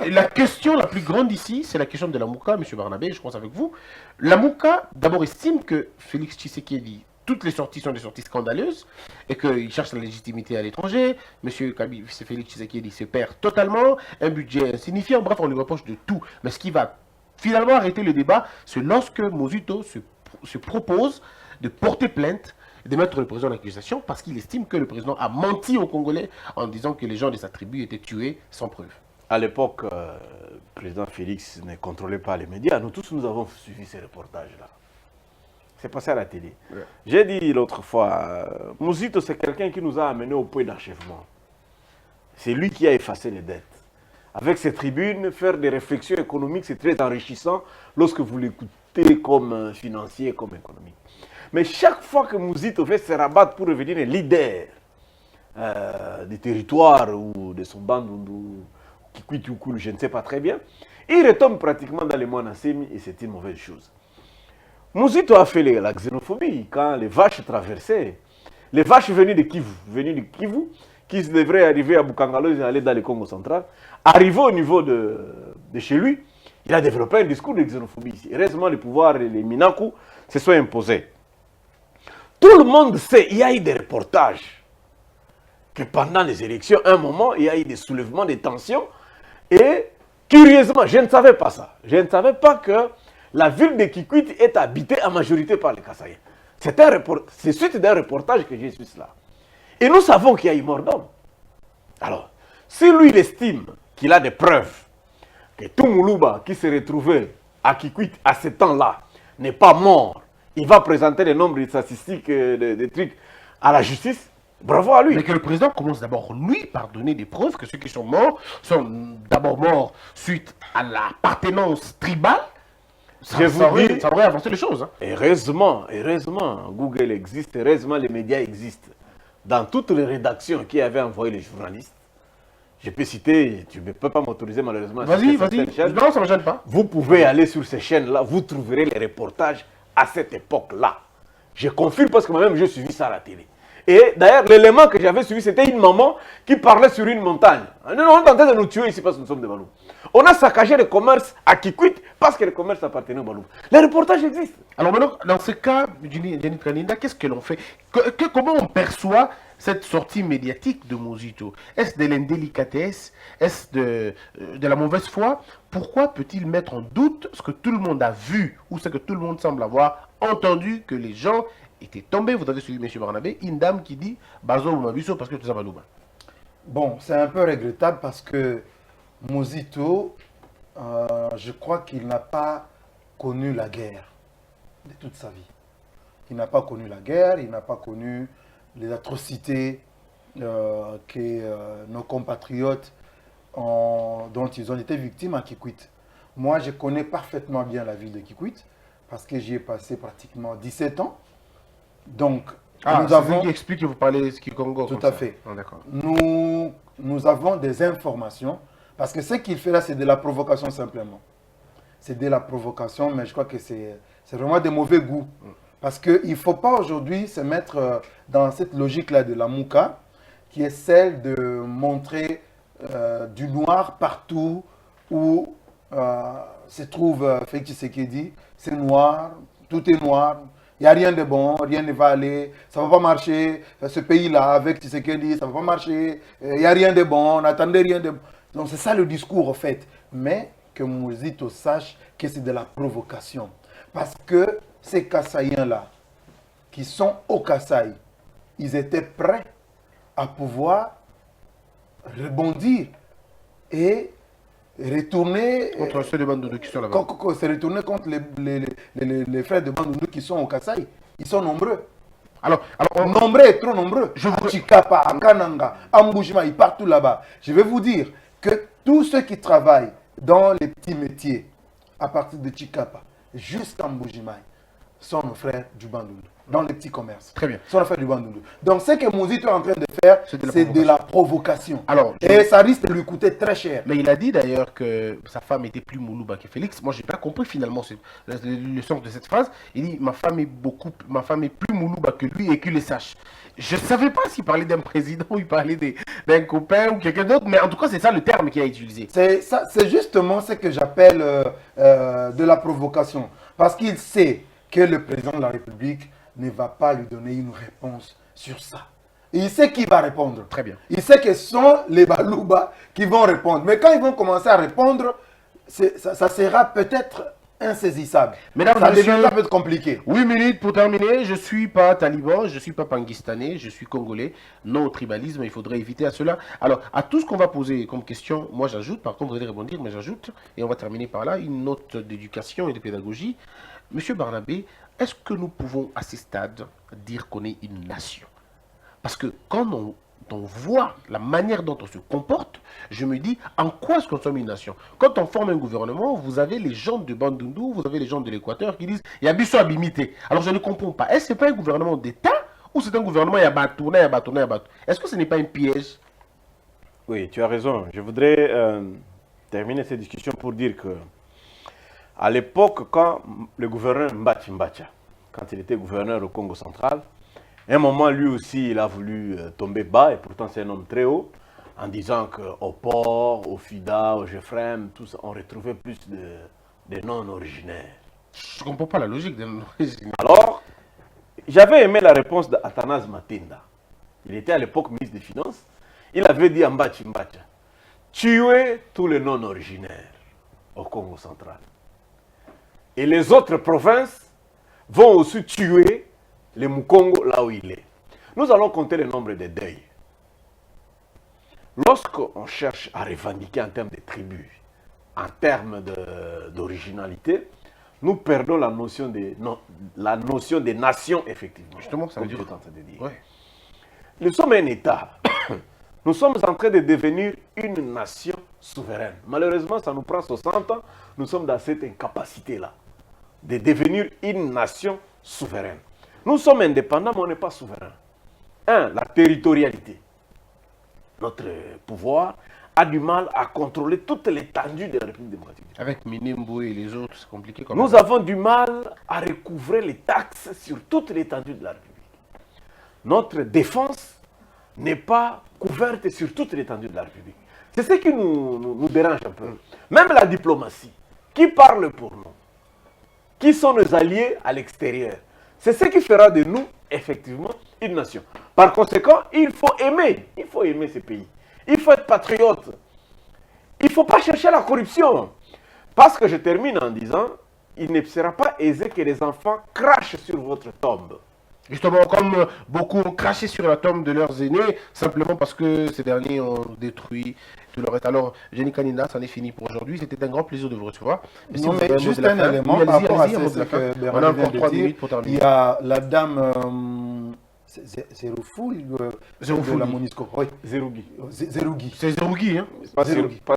La question la plus grande ici, c'est la question de la Mouka, M. Barnabé, je commence avec vous. La Mouka, d'abord, estime que Félix Tshisekedi, toutes les sorties sont des sorties scandaleuses et qu'il cherche la légitimité à l'étranger. M. Félix Tshisekedi se perd totalement, un budget insignifiant, bref, on lui reproche de tout. Mais ce qui va finalement arrêter le débat, c'est lorsque Mouzito se propose de porter plainte, de mettre le président en accusation parce qu'il estime que le président a menti aux Congolais en disant que les gens de sa tribu étaient tués sans preuve. À l'époque, le président Félix ne contrôlait pas les médias. Nous tous, nous avons suivi ces reportages-là. C'est passé à la télé. Ouais. J'ai dit l'autre fois, Mouzito, c'est quelqu'un qui nous a amenés au point d'achèvement. C'est lui qui a effacé les dettes. Avec ces tribunes, faire des réflexions économiques, c'est très enrichissant lorsque vous l'écoutez comme financier, comme économique. Mais chaque fois que Mouzito fait se rabattre pour devenir un leader des territoires ou de son bandundu, Kikwiti, je ne sais pas très bien, il retombe pratiquement dans les Mwanasemi et c'est une mauvaise chose. Mouzito a fait la xénophobie quand les vaches traversaient. Les vaches venues de Kivu, qui devraient arriver à Bukangalo et aller dans le Congo central, arrivé au niveau de chez lui, il a développé un discours de xénophobie. Heureusement, les pouvoirs, les Minaku, se sont imposés. Tout le monde sait, il y a eu des reportages, que pendant les élections, à un moment, il y a eu des soulèvements, des tensions, et curieusement, je ne savais pas ça. Je ne savais pas que la ville de Kikwit est habitée en majorité par les Kassaïens. C'est suite d'un reportage que j'ai su cela. Et nous savons qu'il y a eu mort d'homme. Alors, si lui, il estime qu'il a des preuves que tout Moulouba qui s'est retrouvé à Kikwit à ce temps-là n'est pas mort, il va présenter les nombres statistiques des trucs à la justice, bravo à lui. Mais que le président commence d'abord, lui, par donner des preuves que ceux qui sont morts sont d'abord morts suite à l'appartenance tribale. Ça aurait avancé les choses. Hein. Heureusement, Google existe, heureusement les médias existent. Dans toutes les rédactions qui avaient envoyé les journalistes, je peux citer, tu ne peux pas m'autoriser malheureusement. Vas-y. Non, ça ne me gêne pas. Vous pouvez aller sur ces chaînes-là, vous trouverez les reportages à cette époque-là. Je confirme parce que moi-même, j'ai suivi ça à la télé. Et d'ailleurs, l'élément que j'avais suivi, c'était une maman qui parlait sur une montagne. Nous, on est en train de nous tuer ici parce que nous sommes des Baloum. On a saccagé le commerce à Kikwit parce que le commerce appartenait aux Baloum. Les reportages existent. Alors maintenant, dans ce cas, Jenny Kaninda, qu'est-ce que l'on fait? Comment on perçoit cette sortie médiatique de Mozito? Est-ce de l'indélicatesse? Est-ce de la mauvaise foi? Pourquoi peut-il mettre en doute ce que tout le monde a vu ou ce que tout le monde semble avoir entendu, que les gens étaient tombés? Vous avez suivi M. Barnabé, une dame qui dit Bazo Mabiso parce que tout ça va louba. Bon, c'est un peu regrettable parce que Mozito, je crois qu'il n'a pas connu la guerre de toute sa vie. Il n'a pas connu la guerre, il n'a pas connu les atrocités que nos compatriotes dont ils ont été victimes à Kikwit. Moi, je connais parfaitement bien la ville de Kikwit parce que j'y ai passé pratiquement 17 ans. Donc, nous avons... qui explique que vous parlez Kikongo. Tout à fait. Ah, d'accord. Nous avons des informations parce que ce qu'il fait là, c'est de la provocation simplement. C'est de la provocation, mais je crois que c'est vraiment de mauvais goût. Parce qu'il ne faut pas aujourd'hui se mettre dans cette logique-là de la Mouka, qui est celle de montrer du noir partout où se trouve Félix Tshisekedi. C'est noir, tout est noir, il n'y a rien de bon, rien ne va aller, ça ne va pas marcher. Ce pays-là, avec Tshisekedi, ça ne va pas marcher, il n'y a rien de bon, on n'attendait rien de bon. Donc c'est ça le discours, en fait. Mais que Mozito sache que c'est de la provocation. Parce que ces Kassaïens-là, qui sont au Kasaï, ils étaient prêts à pouvoir rebondir et retourner contre ceux de Bandundu qui sont là-bas. Se retourner contre les frères de Bandundu qui sont au Kasaï. Ils sont nombreux. Alors nombreux et trop nombreux. À Chikapa, à Kananga, à Mbushima, ils partent tout là-bas. Je vais vous dire que tous ceux qui travaillent dans les petits métiers, à partir de Chikapa jusqu'à Mbushima, sont nos frères du Bandundu, dans les petits commerces. Très bien. Sont nos frères du Bandundu. Donc ce que Mozito est en train de faire, c'est de la provocation. Alors, et ça risque de lui coûter très cher. Mais il a dit d'ailleurs que sa femme était plus Moulouba que Félix. Moi, je n'ai pas compris finalement le sens de cette phrase. Il dit ma femme est plus Moulouba que lui et qu'il le sache. Je ne savais pas s'il parlait d'un président ou il parlait d'un copain ou quelqu'un d'autre, mais en tout cas, c'est ça le terme qu'il a utilisé. C'est justement ce que j'appelle de la provocation. Parce qu'il sait que le président de la République ne va pas lui donner une réponse sur ça. Et il sait qui va répondre. Très bien. Il sait que ce sont les Balouba qui vont répondre. Mais quand ils vont commencer à répondre, ça sera peut-être insaisissable. Mesdames, ça deviendra un peu compliqué. 8 minutes pour terminer. Je ne suis pas taliban, je ne suis pas panguistanais, je suis congolais. Non au tribalisme, il faudrait éviter à cela. Alors, à tout ce qu'on va poser comme question, moi j'ajoute, par contre vous allez rebondir, mais j'ajoute, et on va terminer par là, une note d'éducation et de pédagogie. Monsieur Barnabé, est-ce que nous pouvons à ce stade dire qu'on est une nation? Parce que quand on voit la manière dont on se comporte, je me dis, en quoi est-ce qu'on sommes une nation? Quand on forme un gouvernement, vous avez les gens de Bandundu, vous avez les gens de l'Équateur qui disent, il y a Bisso à Bimité. Alors je ne comprends pas. Est-ce que ce n'est pas un gouvernement d'État ou c'est un gouvernement il y a Batouna, il y a Batouna, il y a Batouna? Est-ce que ce n'est pas un piège? Oui, tu as raison. Je voudrais terminer cette discussion pour dire que à l'époque, quand le gouverneur Mbachi Mbacha, quand il était gouverneur au Congo central, à un moment, lui aussi, il a voulu tomber bas, et pourtant c'est un homme très haut, en disant qu'au port, au FIDA, au GEFREM, tout ça, on retrouvait plus de non-originaires. Je ne comprends pas la logique des non-originaires. Alors, j'avais aimé la réponse d'Athanase Matinda. Il était à l'époque ministre des Finances. Il avait dit à Mbachi Mbacha, tuez tous les non-originaires au Congo central. Et les autres provinces vont aussi tuer les Mukongo là où il est. Nous allons compter le nombre de deuils. Lorsqu'on cherche à revendiquer en termes de tribus, en termes d'originalité, nous perdons la notion de nation, effectivement. Justement, ça veut dire. dire. En train de dire. Ouais. Nous sommes un État. Nous sommes en train de devenir une nation souveraine. Malheureusement, ça nous prend 60 ans. Nous sommes dans cette incapacité-là de devenir une nation souveraine. Nous sommes indépendants, mais on n'est pas souverain. La territorialité. Notre pouvoir a du mal à contrôler toute l'étendue de la République démocratique. Avec Minimbo et les autres, c'est compliqué comme Nous avons du mal à recouvrer les taxes sur toute l'étendue de la République. notre défense n'est pas couverte sur toute l'étendue de la République. C'est ce qui nous dérange un peu. Même la diplomatie, qui parle pour nous, qui sont nos alliés à l'extérieur, c'est ce qui fera de nous, effectivement, une nation. Par conséquent, il faut aimer ce pays. Il faut être patriote. Il ne faut pas chercher la corruption. Parce que je termine en disant, il ne sera pas aisé que les enfants crachent sur votre tombe. Justement, comme beaucoup ont craché sur la tombe de leurs aînés, simplement parce que ces derniers ont détruit tout le reste. Alors, Jenny Kanina, c'en est fini pour aujourd'hui. C'était un grand plaisir de vous recevoir. Si non, mais juste un élément oui, par rapport à ce ce que on a Bernard encore vient 3 de dire. minutes pour terminer. Il y a la dame Zeroufoul de la Monisco. Oui. Zerougui. Zerougui. C'est Zerougui, hein? Pas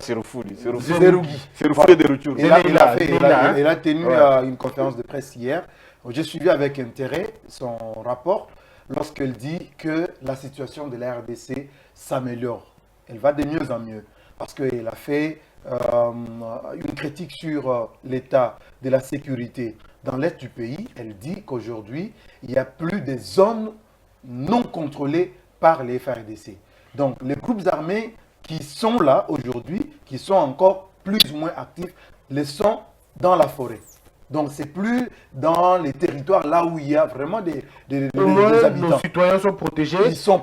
Zeroufouli. Zerougui. Zeroufouli de rupture. Elle a tenu une conférence de presse hier. J'ai suivi avec intérêt son rapport lorsqu'elle dit que la situation de la RDC s'améliore. Elle va de mieux en mieux parce qu'elle a fait une critique sur l'état de la sécurité dans l'est du pays. Elle dit qu'aujourd'hui, il n'y a plus de zones non contrôlées par les FARDC. Donc, les groupes armés qui sont là aujourd'hui, qui sont encore plus ou moins actifs, les sont dans la forêt. Donc, c'est plus dans les territoires là où il y a vraiment des habitants. Nos citoyens sont protégés,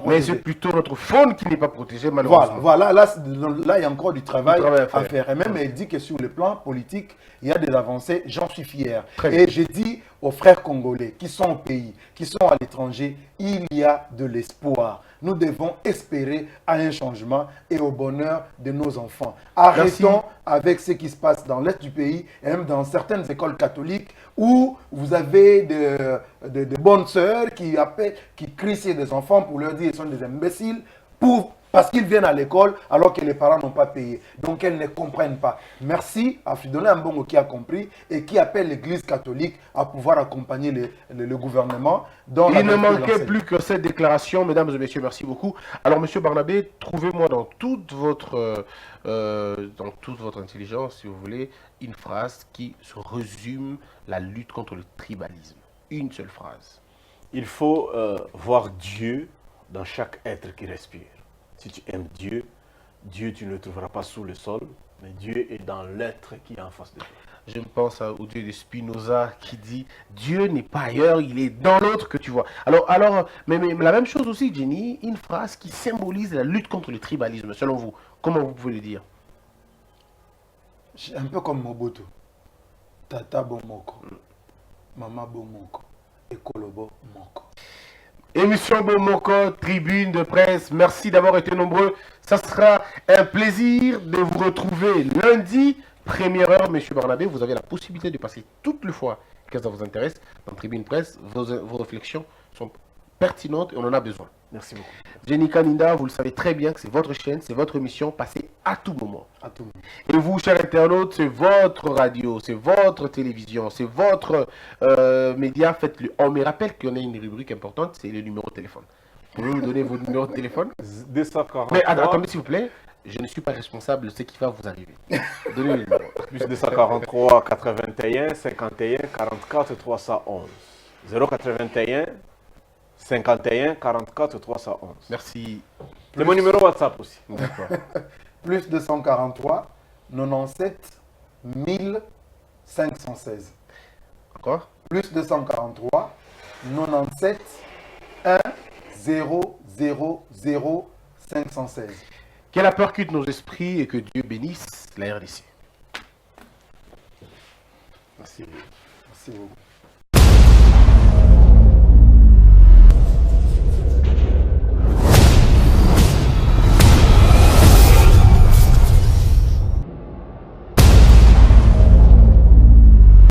mais c'est plutôt notre faune qui n'est pas protégée, malheureusement. Voilà. Là, il y a encore du travail à faire. Et même, elle dit que sur le plan politique, il y a des avancées, j'en suis fier. Et j'ai dit aux frères congolais qui sont au pays, qui sont à l'étranger, il y a de l'espoir. Nous devons espérer à un changement et au bonheur de nos enfants. Arrêtons avec ce qui se passe dans l'est du pays et même dans certaines écoles catholiques où vous avez de bonnes sœurs qui crient sur des enfants pour leur dire qu'ils sont des imbéciles parce qu'ils viennent à l'école alors que les parents n'ont pas payé. Donc elles ne comprennent pas. Merci à Fridolin Mbongo qui a compris et qui appelle l'Église catholique à pouvoir accompagner le gouvernement. Il ne manquait plus que cette déclaration, mesdames et messieurs, merci beaucoup. Alors, monsieur Barnabé, trouvez-moi dans toute votre intelligence, si vous voulez, une phrase qui résume la lutte contre le tribalisme. Une seule phrase. Il faut voir Dieu dans chaque être qui respire. Si tu aimes Dieu, Dieu tu ne le trouveras pas sous le sol, mais Dieu est dans l'être qui est en face de toi. Je pense au Dieu de Spinoza qui dit Dieu n'est pas ailleurs, il est dans l'autre que tu vois. Alors mais la même chose aussi, Jenny, une phrase qui symbolise la lutte contre le tribalisme, selon vous. Comment vous pouvez le dire? Un peu comme Mobutu. Tata Bomoko, Mama Bomoko, Ekolobo Moko. Émission Bomoko, tribune de presse, merci d'avoir été nombreux. Ça sera un plaisir de vous retrouver lundi, première heure, monsieur Barnabé. Vous avez la possibilité de passer toutes les fois que ça vous intéresse dans tribune presse. Vos réflexions sont pertinentes et on en a besoin. Merci beaucoup. Jenny Kanina, vous le savez très bien que c'est votre chaîne, c'est votre émission, passez à tout moment. À tout moment. Et vous, chers internautes, c'est votre radio, c'est votre télévision, c'est votre média. Faites-le. On me rappelle qu'on a une rubrique importante, c'est le numéro de téléphone. Vous pouvez me donner vos numéros de téléphone? 243. Mais attendez, s'il vous plaît, je ne suis pas responsable de ce qui va vous arriver. Donnez le numéro. Plus 243 81 51 44 311. 081 51 44 311. Merci. C'est mon numéro WhatsApp aussi. D'accord. Plus 243 97 1516. Encore? Plus 243 97 1 0 0 0 516. Que la peur quitte nos esprits et que Dieu bénisse la RDC. Merci. Merci beaucoup.